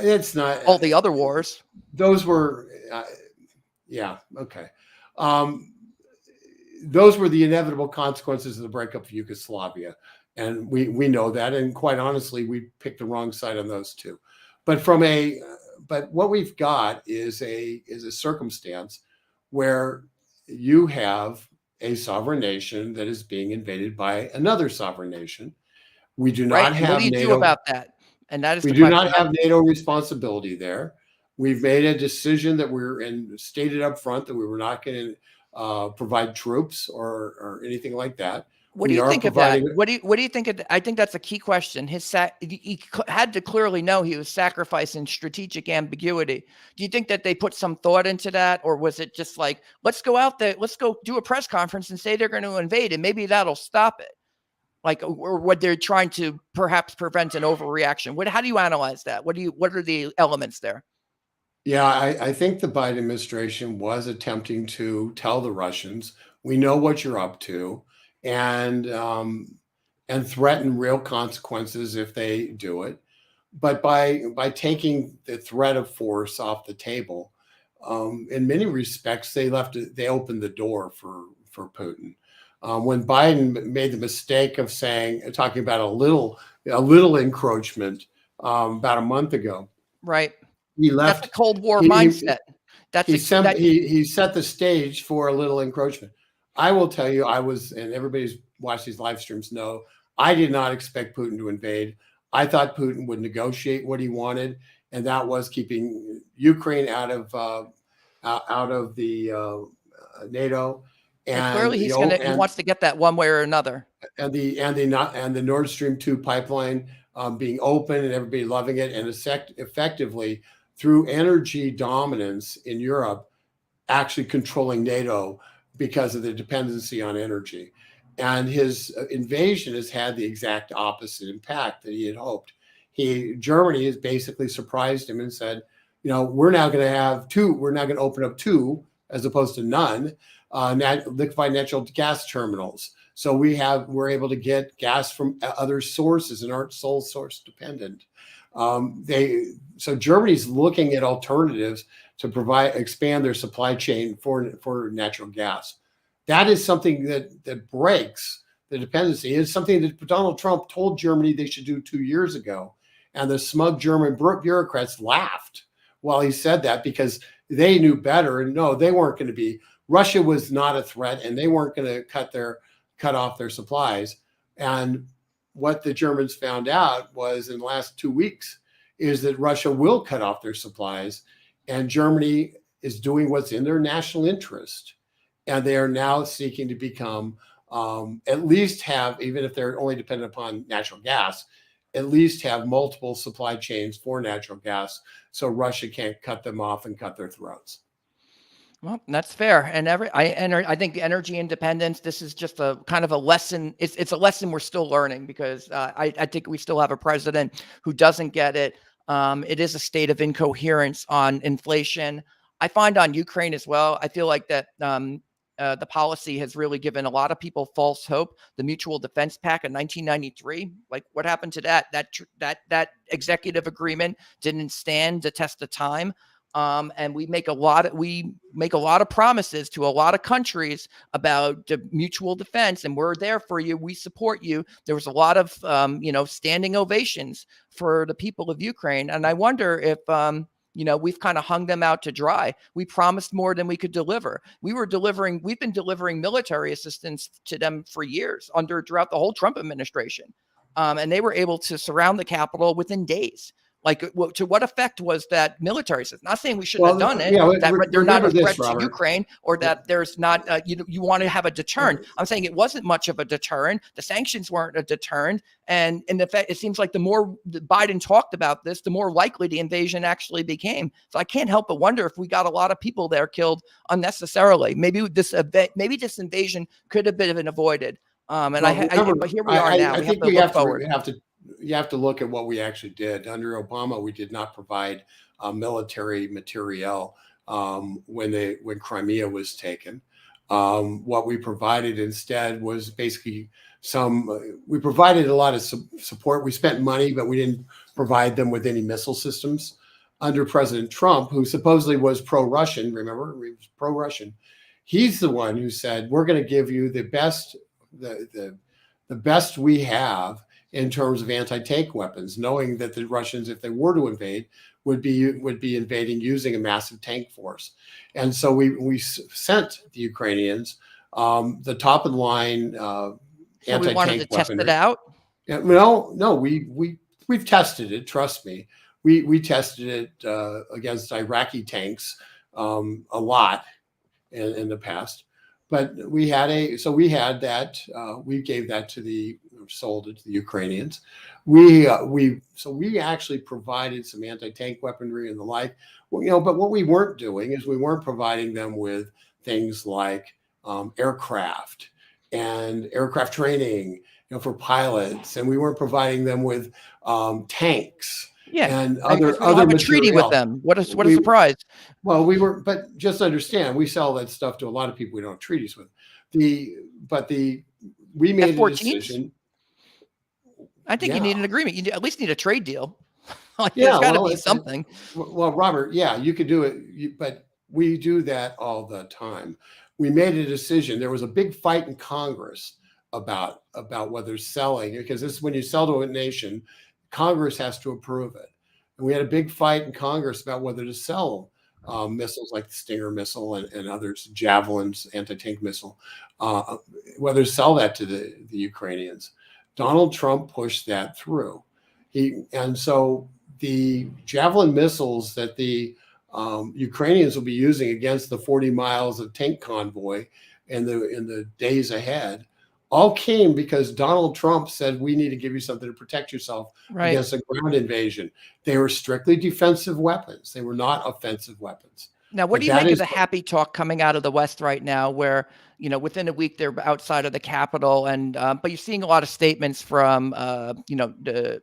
it's not all the other wars. Those were, yeah, okay. Those were the inevitable consequences of the breakup of Yugoslavia, and we know that. And quite honestly, we picked the wrong side on those two. But what we've got is a circumstance where you have a sovereign nation that is being invaded by another sovereign nation. We do not have what do you NATO. do about that? And that is we the do question. not have NATO responsibility there. We've made a decision that stated up front that we were not going to provide troops or anything like that. What do you think of that? What do you think of I think that's a key question. He had to clearly know he was sacrificing strategic ambiguity. Do you think that they put some thought into that, or was it just like, let's go out there, let's go do a press conference and say they're going to invade, and maybe that'll stop it? Like, or what they're trying to perhaps prevent an overreaction. How do you analyze that? What are the elements there? Yeah, I think the Biden administration was attempting to tell the Russians, we know what you're up to, and threaten real consequences if they do it. But by taking the threat of force off the table, in many respects, they opened the door for Putin. When Biden made the mistake of talking about a little encroachment about a month ago, right? He left. That's a Cold War mindset. He set the stage for a little encroachment. I will tell you, and everybody's watched these live streams know, I did not expect Putin to invade. I thought Putin would negotiate what he wanted, and that was keeping Ukraine out of the NATO. And clearly, he wants to get that one way or another. And the Nord Stream 2 pipeline being open and everybody loving it, and effectively through energy dominance in Europe, actually controlling NATO because of the dependency on energy. And his invasion has had the exact opposite impact that he had hoped. Germany has basically surprised him and said, we're now going to have two. We're now going to open up two as opposed to none liquefied natural gas terminals. So we're able to get gas from other sources and aren't sole source dependent. So Germany's looking at alternatives to expand their supply chain for natural gas. That is something that breaks the dependency. It's something that Donald Trump told Germany they should do 2 years ago. And the smug German bureaucrats laughed while he said that, because they knew better. And no, they weren't going to be. Russia was not a threat, and they weren't going to cut off their supplies. And what the Germans found out was in the last 2 weeks is that Russia will cut off their supplies, and Germany is doing what's in their national interest. And they are now seeking to become, at least have, even if they're only dependent upon natural gas, at least have multiple supply chains for natural gas, so Russia can't cut them off and cut their throats. Well, that's fair. And I think the energy independence, this is just a kind of a lesson. It's a lesson we're still learning, because I think we still have a president who doesn't get it. It is a state of incoherence on inflation. I find on Ukraine as well, I feel like that the policy has really given a lot of people false hope. The Mutual Defense Pact in 1993, like what happened to that? That executive agreement didn't stand the test of time. And we make a lot of promises to a lot of countries about the mutual defense, and we're there for you. We support you. There was a lot of, standing ovations for the people of Ukraine. And I wonder if We've kind of hung them out to dry. We promised more than we could deliver. We've been delivering military assistance to them for years throughout the whole Trump administration. And they were able to surround the Capitol within days. Like, to what effect was that military assistance? Not saying we shouldn't have done it, that they're not a threat to Ukraine, or that there's not, you want to have a deterrent. I'm saying it wasn't much of a deterrent. The sanctions weren't a deterrent. And in effect, it seems like the more Biden talked about this, the more likely the invasion actually became. So I can't help but wonder if we got a lot of people there killed unnecessarily. Maybe this invasion could have been avoided. But here we are now. I think we have to look forward. You have to look at what we actually did. Under Obama, we did not provide military materiel when Crimea was taken. What we provided instead was basically we provided a lot of support. We spent money, but we didn't provide them with any missile systems. Under President Trump, who supposedly was pro-Russian, remember, he was pro-Russian. He's the one who said, we're going to give you the best, the best we have in terms of anti-tank weapons, knowing that the Russians, if they were to invade, would be invading using a massive tank force. And so we sent the Ukrainians the top of the line anti-tank we wanted to test it out. Yeah, no, we've tested it. Trust me, we tested it against Iraqi tanks a lot in the past. But we had that. We gave that sold it to the Ukrainians. We actually provided some anti-tank weaponry and the like. Well, but what we weren't doing is we weren't providing them with things like aircraft and aircraft training, for pilots, and we weren't providing them with tanks. Yeah, and other have a treaty with them. What a surprise! Well, but just understand, we sell that stuff to a lot of people we don't have treaties with. We made a decision. I think you need an agreement. You at least need a trade deal. There's got to be something. Well, Robert, you could do it, but we do that all the time. We made a decision. There was a big fight in Congress about whether selling, because this is when you sell to a nation, Congress has to approve it. And we had a big fight in Congress about whether to sell missiles like the Stinger missile and others, Javelin's anti-tank missile, whether to sell that to the Ukrainians. Donald Trump pushed that through. And so the Javelin missiles that the Ukrainians will be using against the 40 miles of tank convoy in the days ahead all came because Donald Trump said, we need to give you something to protect yourself against a ground invasion. They were strictly defensive weapons. They were not offensive weapons. Now, what do you make of the happy talk coming out of the West right now, where, within a week they're outside of the Capitol, and but you're seeing a lot of statements from, the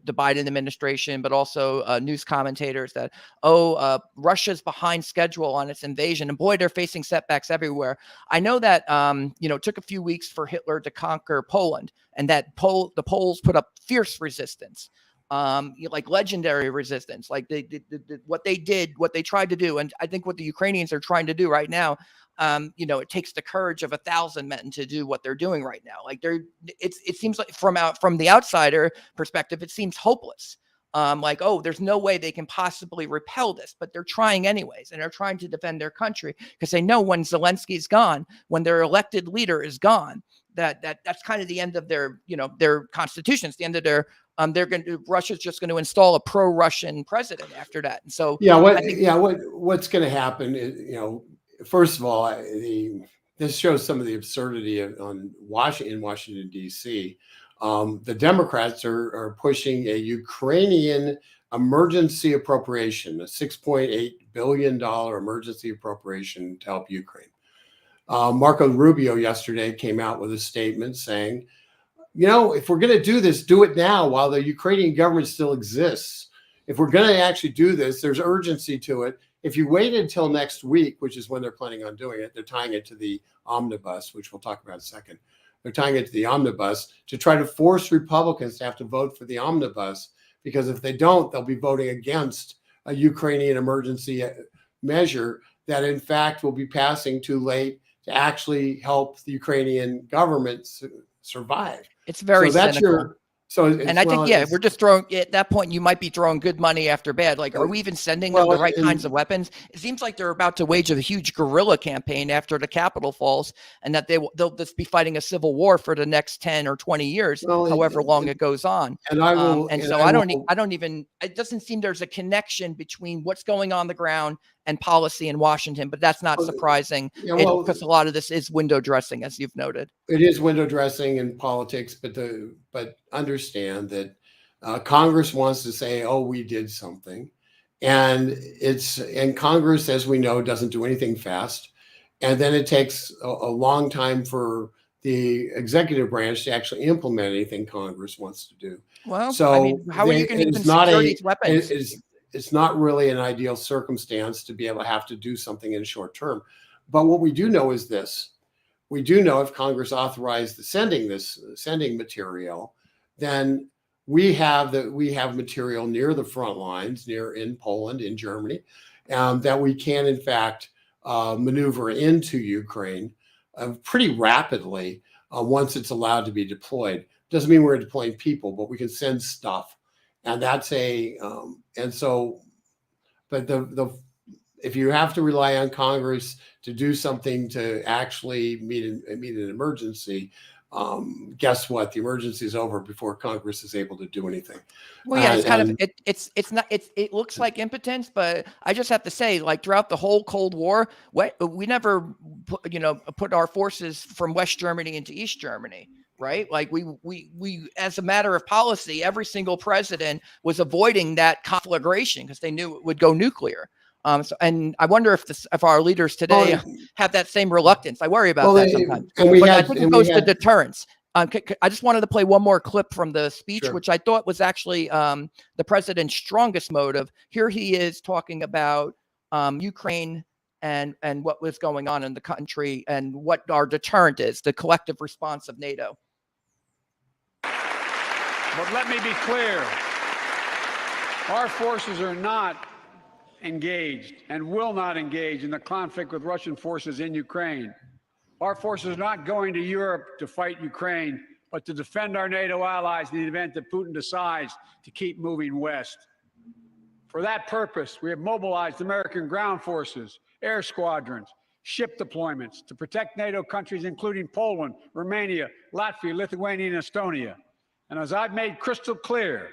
Biden administration, but also news commentators that, Russia's behind schedule on its invasion, and boy, they're facing setbacks everywhere. I know that, it took a few weeks for Hitler to conquer Poland, and that the Poles put up fierce resistance. Like legendary resistance, like what they tried to do. And I think what the Ukrainians are trying to do right now, it takes the courage of 1,000 men to do what they're doing right now. Like it seems like from the outsider perspective, it seems hopeless. There's no way they can possibly repel this, but they're trying anyways. And they're trying to defend their country because they know when Zelensky's gone, when their elected leader is gone, that's kind of the end of their constitution. It's the end of their, Russia's just going to install a pro-Russian president after that. And so, what's going to happen is, first of all, this shows some of the absurdity in Washington, D.C. The Democrats are pushing a Ukrainian emergency appropriation, a $6.8 billion emergency appropriation to help Ukraine. Marco Rubio yesterday came out with a statement saying, if we're going to do this, do it now while the Ukrainian government still exists. If we're going to actually do this, there's urgency to it. If you wait until next week, which is when they're planning on doing it, they're tying it to the omnibus, which we'll talk about in a second. They're tying it to the omnibus to try to force Republicans to have to vote for the omnibus, because if they don't, they'll be voting against a Ukrainian emergency measure that, in fact, will be passing too late to actually help the Ukrainian government survive. It's very cynical. So And I think, yeah, we're just throwing at that point. You might be throwing good money after bad. Like, are we even sending them the right kinds of weapons? It seems like they're about to wage a huge guerrilla campaign after the Capitol falls, and that they'll just be fighting a civil war for the next 10 or 20 years, however long it goes on. And I will. I don't even. It doesn't seem there's a connection between what's going on the ground and policy in Washington. But that's not surprising, because a lot of this is window dressing, as you've noted. It is window dressing in politics, but understand that Congress wants to say, "Oh, we did something," and Congress, as we know, doesn't do anything fast, and then it takes a long time for the executive branch to actually implement anything Congress wants to do. Well, so I mean, how are you going to even secure these weapons? It's not really an ideal circumstance to be able to have to do something in short term. But what we do know is this. We do know if Congress authorized the sending material, then we have material near the front lines, in Poland, in Germany, that we can in fact maneuver into Ukraine pretty rapidly once it's allowed to be deployed. Doesn't mean we're deploying people, but we can send stuff, and that's if you have to rely on Congress to do something to actually meet an emergency, guess what? The emergency is over before Congress is able to do anything. Well, yeah, it looks like impotence, but I just have to say, like, throughout the whole Cold War, we never, put our forces from West Germany into East Germany. Right. Like we, as a matter of policy, every single president was avoiding that conflagration because they knew it would go nuclear. And I wonder if our leaders today have that same reluctance. I worry about that sometimes. I think it goes to deterrence. I just wanted to play one more clip from the speech, Sure. which I thought was actually the president's strongest motive. Here he is talking about Ukraine and what was going on in the country and what our deterrent is, the collective response of NATO. But let me be clear. Our forces are not engaged and will not engage in the conflict with Russian forces in Ukraine. Our forces are not going to Europe to fight Ukraine, but to defend our NATO allies in the event that Putin decides to keep moving west. For that purpose, we have mobilized American ground forces, air squadrons, ship deployments to protect NATO countries, including Poland, Romania, Latvia, Lithuania, and Estonia. And as I've made crystal clear,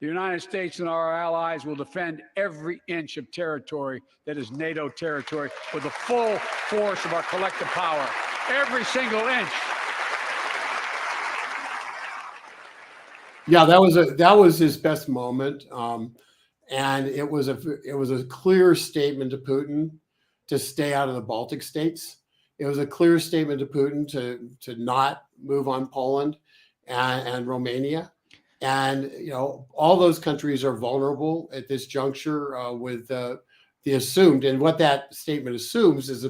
the United States and our allies will defend every inch of territory that is NATO territory with the full force of our collective power. Every single inch. Yeah, that was his best moment, and it was a clear statement to Putin to stay out of the Baltic states. It was a clear statement to Putin to not move on Poland and Romania. And, all those countries are vulnerable at this juncture with the assumed. And what that statement assumes is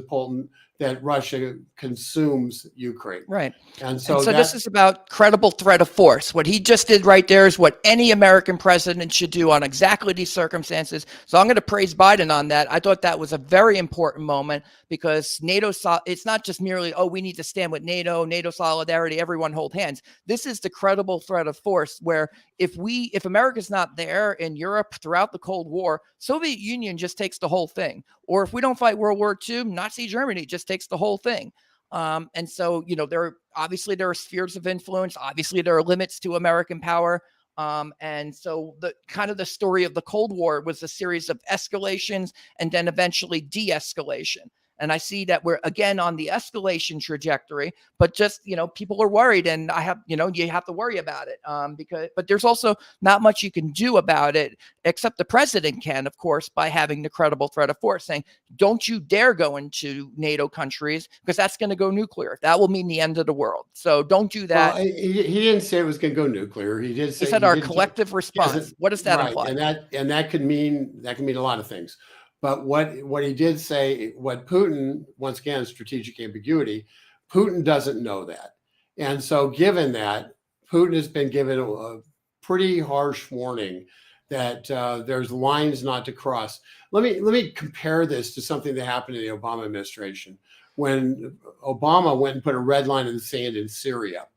that Russia consumes Ukraine. Right. And so this is about credible threat of force. What he just did right there is what any American president should do on exactly these circumstances. So I'm going to praise Biden on that. I thought that was a very important moment because NATO it's not just merely, we need to stand with NATO solidarity, everyone hold hands. This is the credible threat of force where if America's not there in Europe throughout the Cold War, Soviet Union just takes the whole thing. Or if we don't fight World War II, Nazi Germany just takes the whole thing. And so, there are spheres of influence. Obviously, there are limits to American power. And so the story of the Cold War was a series of escalations and then eventually de-escalation. And I see that we're again on the escalation trajectory, but just, people are worried and you have to worry about it but there's also not much you can do about it, except the president can, of course, by having the credible threat of force saying, don't you dare go into NATO countries because that's going to go nuclear. That will mean the end of the world. So don't do that. Well, he didn't say it was going to go nuclear. He did say he said our collective response. What does that imply? And that could mean a lot of things. But what he did say, what Putin, once again, strategic ambiguity, Putin doesn't know that. And so given that, Putin has been given a pretty harsh warning that there's lines not to cross. Let me compare this to something that happened in the Obama administration when Obama went and put a red line in the sand in Syria.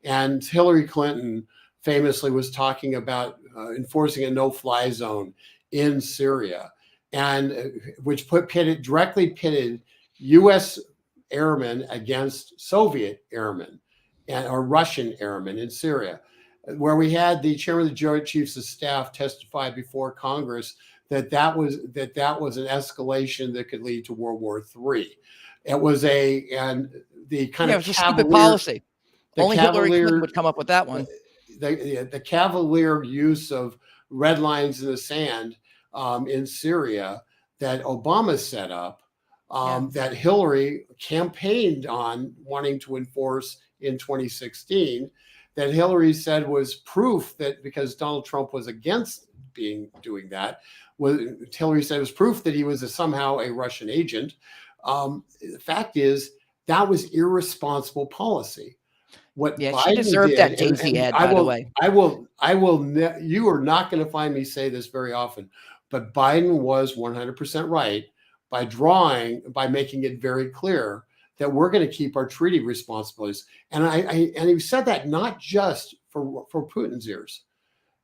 And Hillary Clinton famously was talking about enforcing a no-fly zone in Syria, and which directly pitted U.S. airmen against Soviet airmen or Russian airmen in Syria, where we had the chairman of the Joint Chiefs of Staff testify before Congress that was an escalation that could lead to World War III. It was the kind of it was a stupid policy. Only Hillary Clinton would come up with that one. The cavalier use of red lines in the sand in Syria that Obama set up, that Hillary campaigned on wanting to enforce in 2016, that Hillary said was proof that, because Donald Trump was against doing that, Hillary said was proof that he was somehow a Russian agent. The fact is that was irresponsible policy. What Biden she deserved did, that Jay-Z ad, by the way. You are not going to find me say this very often, but Biden was 100% right by making it very clear that we're going to keep our treaty responsibilities. And he said that not just for Putin's ears,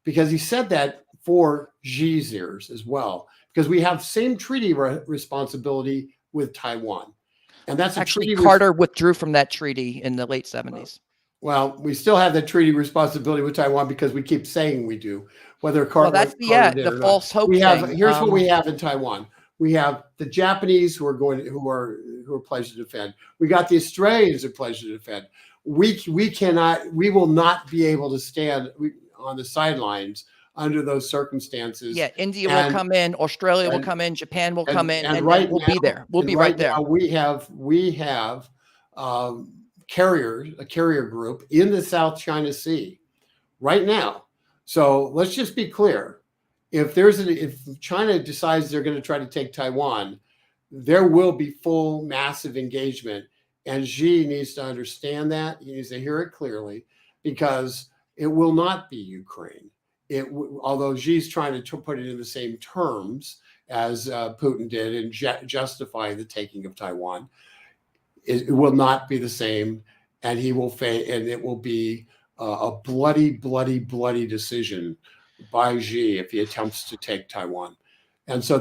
because he said that for Xi's ears as well, because we have same treaty responsibility with Taiwan. And that's actually Carter withdrew from that treaty in the late 70s. Well, we still have the treaty responsibility with Taiwan because we keep saying we do. Whether Carter, that's the false hope. Here's what we have in Taiwan. We have the Japanese who are pledged to defend. We got the Australians who are pledged to defend. We will not be able to stand on the sidelines under those circumstances. Yeah, India will come in, Australia will come in, Japan will come in, and we'll be there. We'll be right there. We have a carrier group in the South China Sea right now. So let's just be clear. If China decides they're going to try to take Taiwan, there will be full massive engagement. And Xi needs to understand that. He needs to hear it clearly, because it will not be Ukraine. Although Xi's trying to put it in the same terms as Putin did and justify the taking of Taiwan, it will not be the same, and he will and it will be a bloody decision by Xi if he attempts to take Taiwan. And so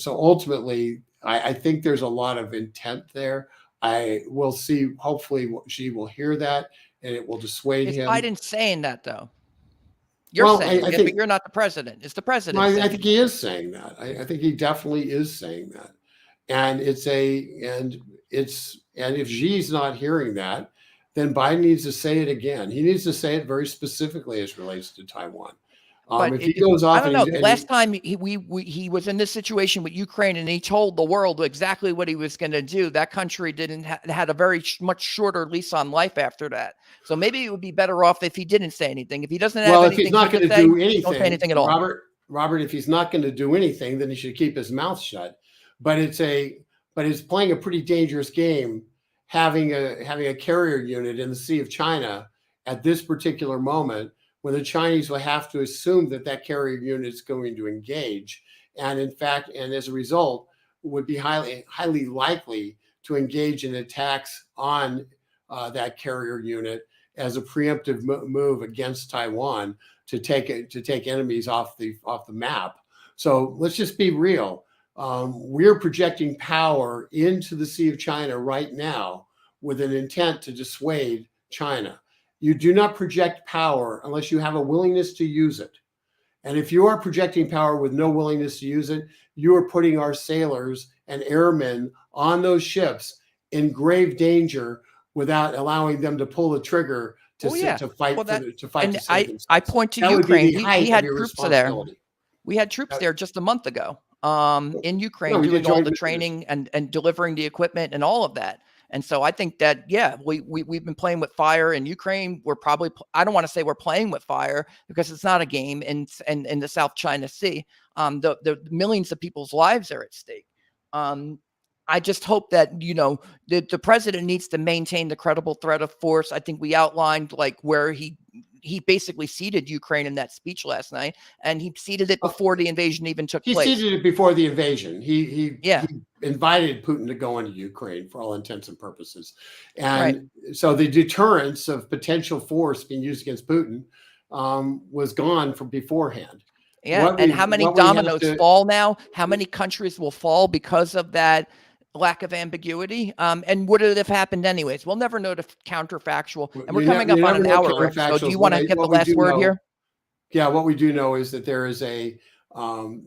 ultimately, I think there's a lot of intent there. I will see. Hopefully, Xi will hear that, and it will dissuade him. Biden's saying that, though. You're saying it, but you're not the president. It's the president. I think he is saying that. I think he definitely is saying that. And if Xi's not hearing that, then Biden needs to say it again. He needs to say it very specifically as relates to Taiwan. If he goes off, I don't know. Last time he was in this situation with Ukraine, and he told the world exactly what he was going to do. That country had a very much shorter lease on life after that. So maybe it would be better off if he didn't say anything. If he doesn't have anything, if he's not going to do anything, don't say anything at all. Robert, if he's not going to do anything, then he should keep his mouth shut. But it's playing a pretty dangerous game, having a carrier unit in the Sea of China at this particular moment, when the Chinese will have to assume that carrier unit is going to engage, and in fact, and as a result, would be highly likely to engage in attacks on that carrier unit as a preemptive move against Taiwan to take enemies off the map. So let's just be real. We're projecting power into the Sea of China right now with an intent to dissuade China. You do not project power unless you have a willingness to use it. And if you are projecting power with no willingness to use it, you are putting our sailors and airmen on those ships in grave danger without allowing them to pull the trigger to fight. And I point to Ukraine. We had troops there. We had troops there just a month ago in Ukraine doing all the training and delivering the equipment and all of that. And so I think that, we've been playing with fire in Ukraine. We're probably, I don't want to say we're playing with fire because it's not a game in the South China Sea. The millions of people's lives are at stake. I just hope that, the president needs to maintain the credible threat of force. I think we outlined where he basically ceded Ukraine in that speech last night, and he ceded it before the invasion even took place. He ceded it before the invasion. He invited Putin to go into Ukraine for all intents and purposes. And so the deterrence of potential force being used against Putin was gone from beforehand. Yeah, and how many dominoes fall now? How many countries will fall because of that lack of ambiguity? And would it have happened anyways? We'll never know the counterfactual. And we're coming up on an hour, Rick. So do you want to get the last word here? Yeah, what we do know is that there is the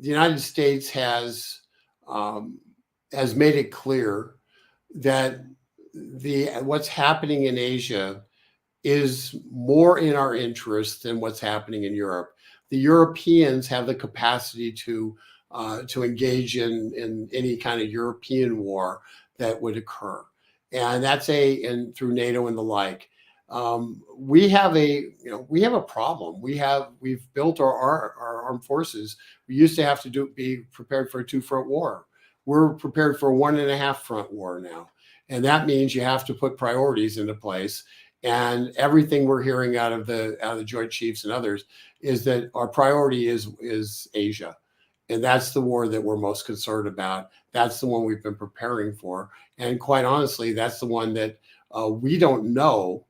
United States has made it clear that what's happening in Asia is more in our interest than what's happening in Europe. The Europeans have the capacity to engage in any kind of European war that would occur, and and through NATO and the like. We have a problem. We've built our armed forces. We used to have to be prepared for a 2-front war. We're prepared for a 1.5-front war now, and that means you have to put priorities into place. And everything we're hearing out of the Joint Chiefs and others is that our priority is Asia, and that's the war that we're most concerned about. That's the one we've been preparing for, and quite honestly, that's the one that we don't know.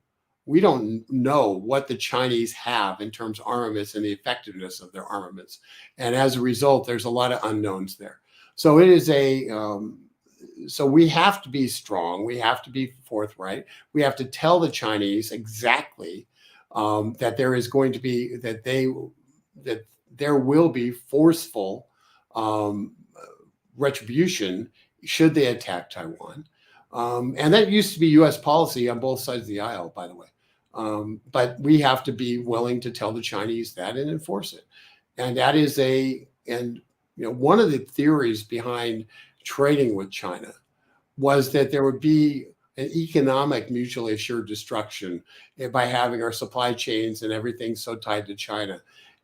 We don't know what the Chinese have in terms of armaments and the effectiveness of their armaments, and as a result, there's a lot of unknowns there. So it is so we have to be strong. We have to be forthright. We have to tell the Chinese exactly that there is going to be that there will be forceful retribution should they attack Taiwan, and that used to be U.S. policy on both sides of the aisle, by the way. But we have to be willing to tell the Chinese that and enforce it, and that is one of the theories behind trading with China was that there would be an economic mutually assured destruction by having our supply chains and everything so tied to China.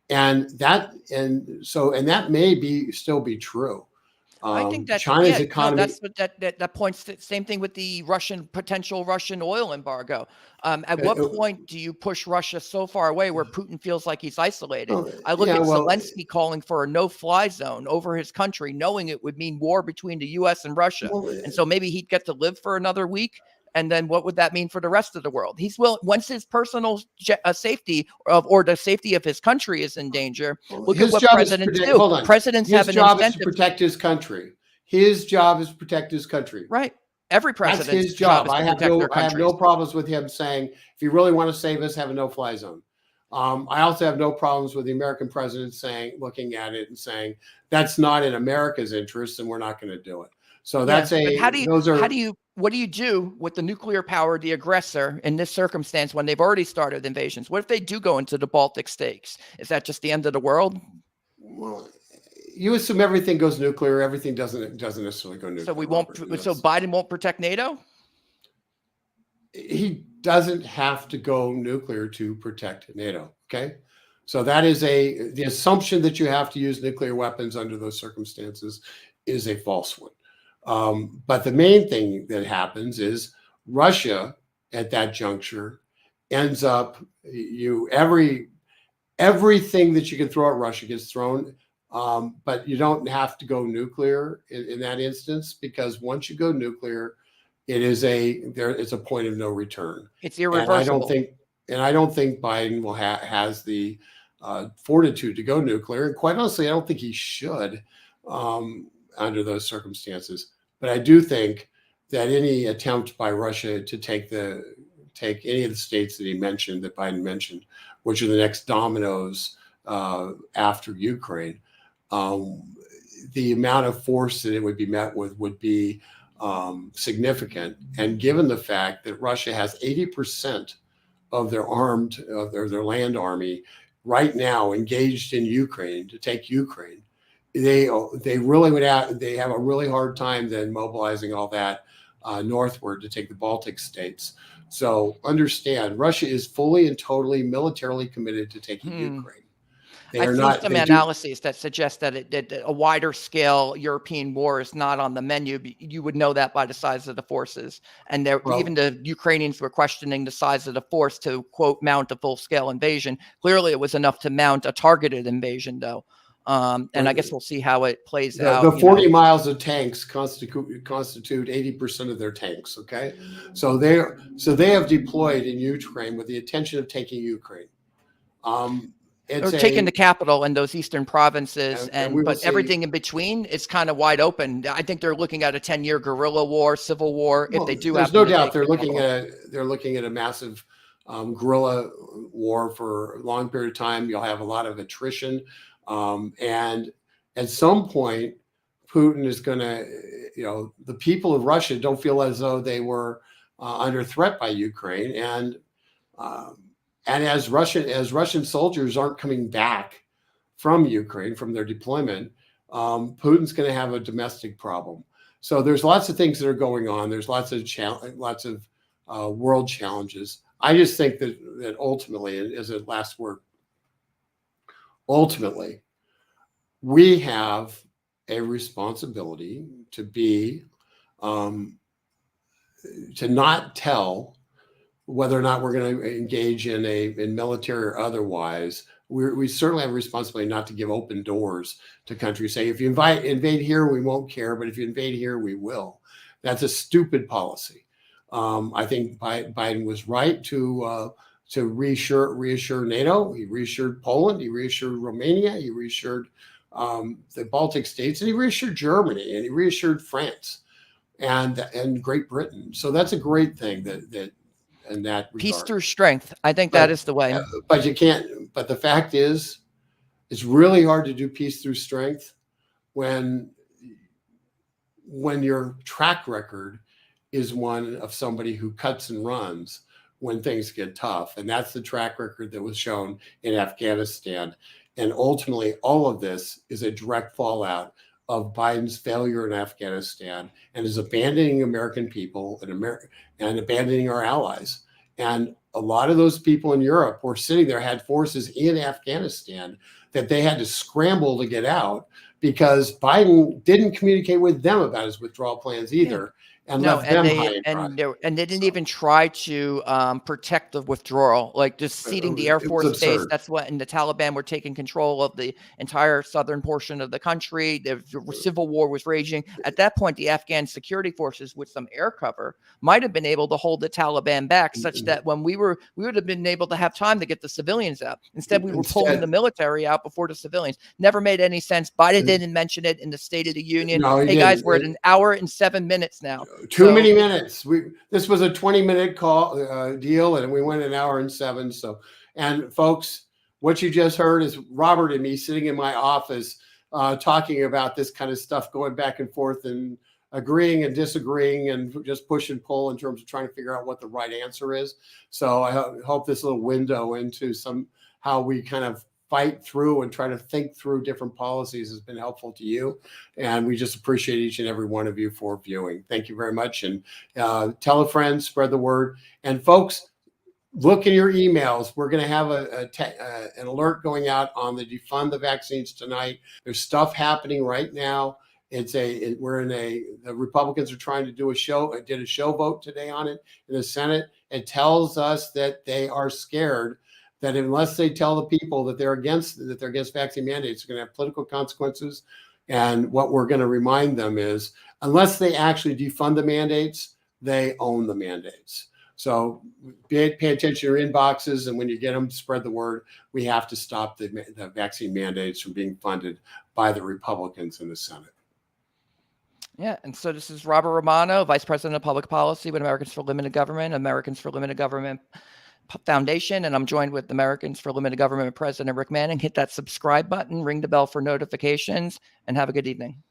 And that may still be true. I think that's China's economy. No, that's what that points to. Same thing with the potential Russian oil embargo. At what point do you push Russia so far away where Putin feels like he's isolated? I look at Zelensky calling for a no-fly zone over his country, knowing it would mean war between the U.S. and Russia, and so maybe he'd get to live for another week. And then what would that mean for the rest of the world? He's once his personal safety or the safety of his country is in danger. Look at what presidents do. Presidents have an incentive. His job is to protect his country. His job is to protect his country. Right. Every president's That's his job. I have no problems problems with him saying, if you really want to save us, have a no-fly zone. I also have no problems with the American president looking at it and saying, that's not in America's interest and we're not going to do it. So that's what do you do with the nuclear power, the aggressor, in this circumstance when they've already started invasions? What if they do go into the Baltic states? Is that just the end of the world? Well, you assume everything goes nuclear. Everything doesn't necessarily go nuclear. So So Biden won't protect NATO? He doesn't have to go nuclear to protect NATO. Okay. So that is the assumption that you have to use nuclear weapons under those circumstances is a false one. But the main thing that happens is Russia at that juncture ends up everything that you can throw at Russia gets thrown. But you don't have to go nuclear in that instance, because once you go nuclear, it's a point of no return. It's irreversible. And I don't think Biden has the fortitude to go nuclear. And quite honestly, I don't think he should under those circumstances. But I do think that any attempt by Russia to take any of the states that Biden mentioned, which are the next dominoes after Ukraine, the amount of force that it would be met with would be significant. And given the fact that Russia has 80% of their land army right now engaged in Ukraine to take Ukraine, they really they have a really hard time then mobilizing all that northward to take the Baltic states. So understand, Russia is fully and totally militarily committed to taking Ukraine. I've seen some analyses that suggest that a wider scale European war is not on the menu. You would know that by the size of the forces. And even the Ukrainians were questioning the size of the force to, quote, mount a full-scale invasion. Clearly, it was enough to mount a targeted invasion, though. And I guess we'll see how it plays out. The 40 miles of tanks constitute 80% of their tanks. Okay, so they have deployed in Ukraine with the intention of taking Ukraine. Or taking the capital and those eastern provinces, and but everything in between is kind of wide open. I think they're looking at a 10-year guerrilla war, civil war, if they do. There's no doubt they're looking at a massive guerrilla war for a long period of time. You'll have a lot of attrition, and at some point, Putin is going to, the people of Russia don't feel as though they were under threat by Ukraine, and as Russian soldiers aren't coming back from Ukraine, from their deployment, Putin's going to have a domestic problem. So there's lots of things that are going on. There's lots of world challenges. I just think that ultimately, as a last word, ultimately, we have a responsibility to be to not tell whether or not we're going to engage in military or otherwise. We certainly have a responsibility not to give open doors to countries. Say, if you invade here, we won't care, but if you invade here, we will. That's a stupid policy. I think Biden was right to reassure NATO. He reassured Poland. He reassured Romania. He reassured the Baltic states, and he reassured Germany, and he reassured France, and Great Britain. So that's a great thing that in that regard. Peace through strength. I think that is the way. But you can't. But the fact is, it's really hard to do peace through strength when your track record is one of somebody who cuts and runs when things get tough. And that's the track record that was shown in Afghanistan. And ultimately, all of this is a direct fallout of Biden's failure in Afghanistan and is abandoning American people and abandoning our allies. And a lot of those people in Europe were sitting there, had forces in Afghanistan that they had to scramble to get out because Biden didn't communicate with them about his withdrawal plans either. And left them high and they didn't even try to protect the withdrawal, like just ceding the Air Force base. That's what, and the Taliban were taking control of the entire southern portion of the country. The civil war was raging. At that point, the Afghan security forces, with some air cover, might have been able to hold the Taliban back, such that when we would have been able to have time to get the civilians out. Instead, we were pulling the military out before the civilians. Never made any sense. Biden didn't mention it in the State of the Union. No, hey guys, we're at an hour and 7 minutes now. Too many minutes. This was a 20-minute call deal, and we went an hour and 7. So, and folks, what you just heard is Robert and me sitting in my office talking about this kind of stuff, going back and forth and agreeing and disagreeing and just push and pull in terms of trying to figure out what the right answer is. So I hope this little window into how we kind of fight through and try to think through different policies has been helpful to you. And we just appreciate each and every one of you for viewing. Thank you very much. And tell a friend, spread the word. And folks, look in your emails. We're going to have an alert going out on the defund the vaccines tonight. There's stuff happening right now. The Republicans are trying to did a show vote today on it in the Senate. It tells us that they are scared that unless they tell the people that they're against vaccine mandates, they're going to have political consequences. And what we're going to remind them is, unless they actually defund the mandates, they own the mandates. So pay attention to your inboxes, and when you get them, spread the word. We have to stop the vaccine mandates from being funded by the Republicans in the Senate. Yeah, and so this is Robert Romano, Vice President of Public Policy with Americans for Limited Government, Foundation, and I'm joined with Americans for Limited Government President Rick Manning. Hit that subscribe button, ring the bell for notifications, and have a good evening.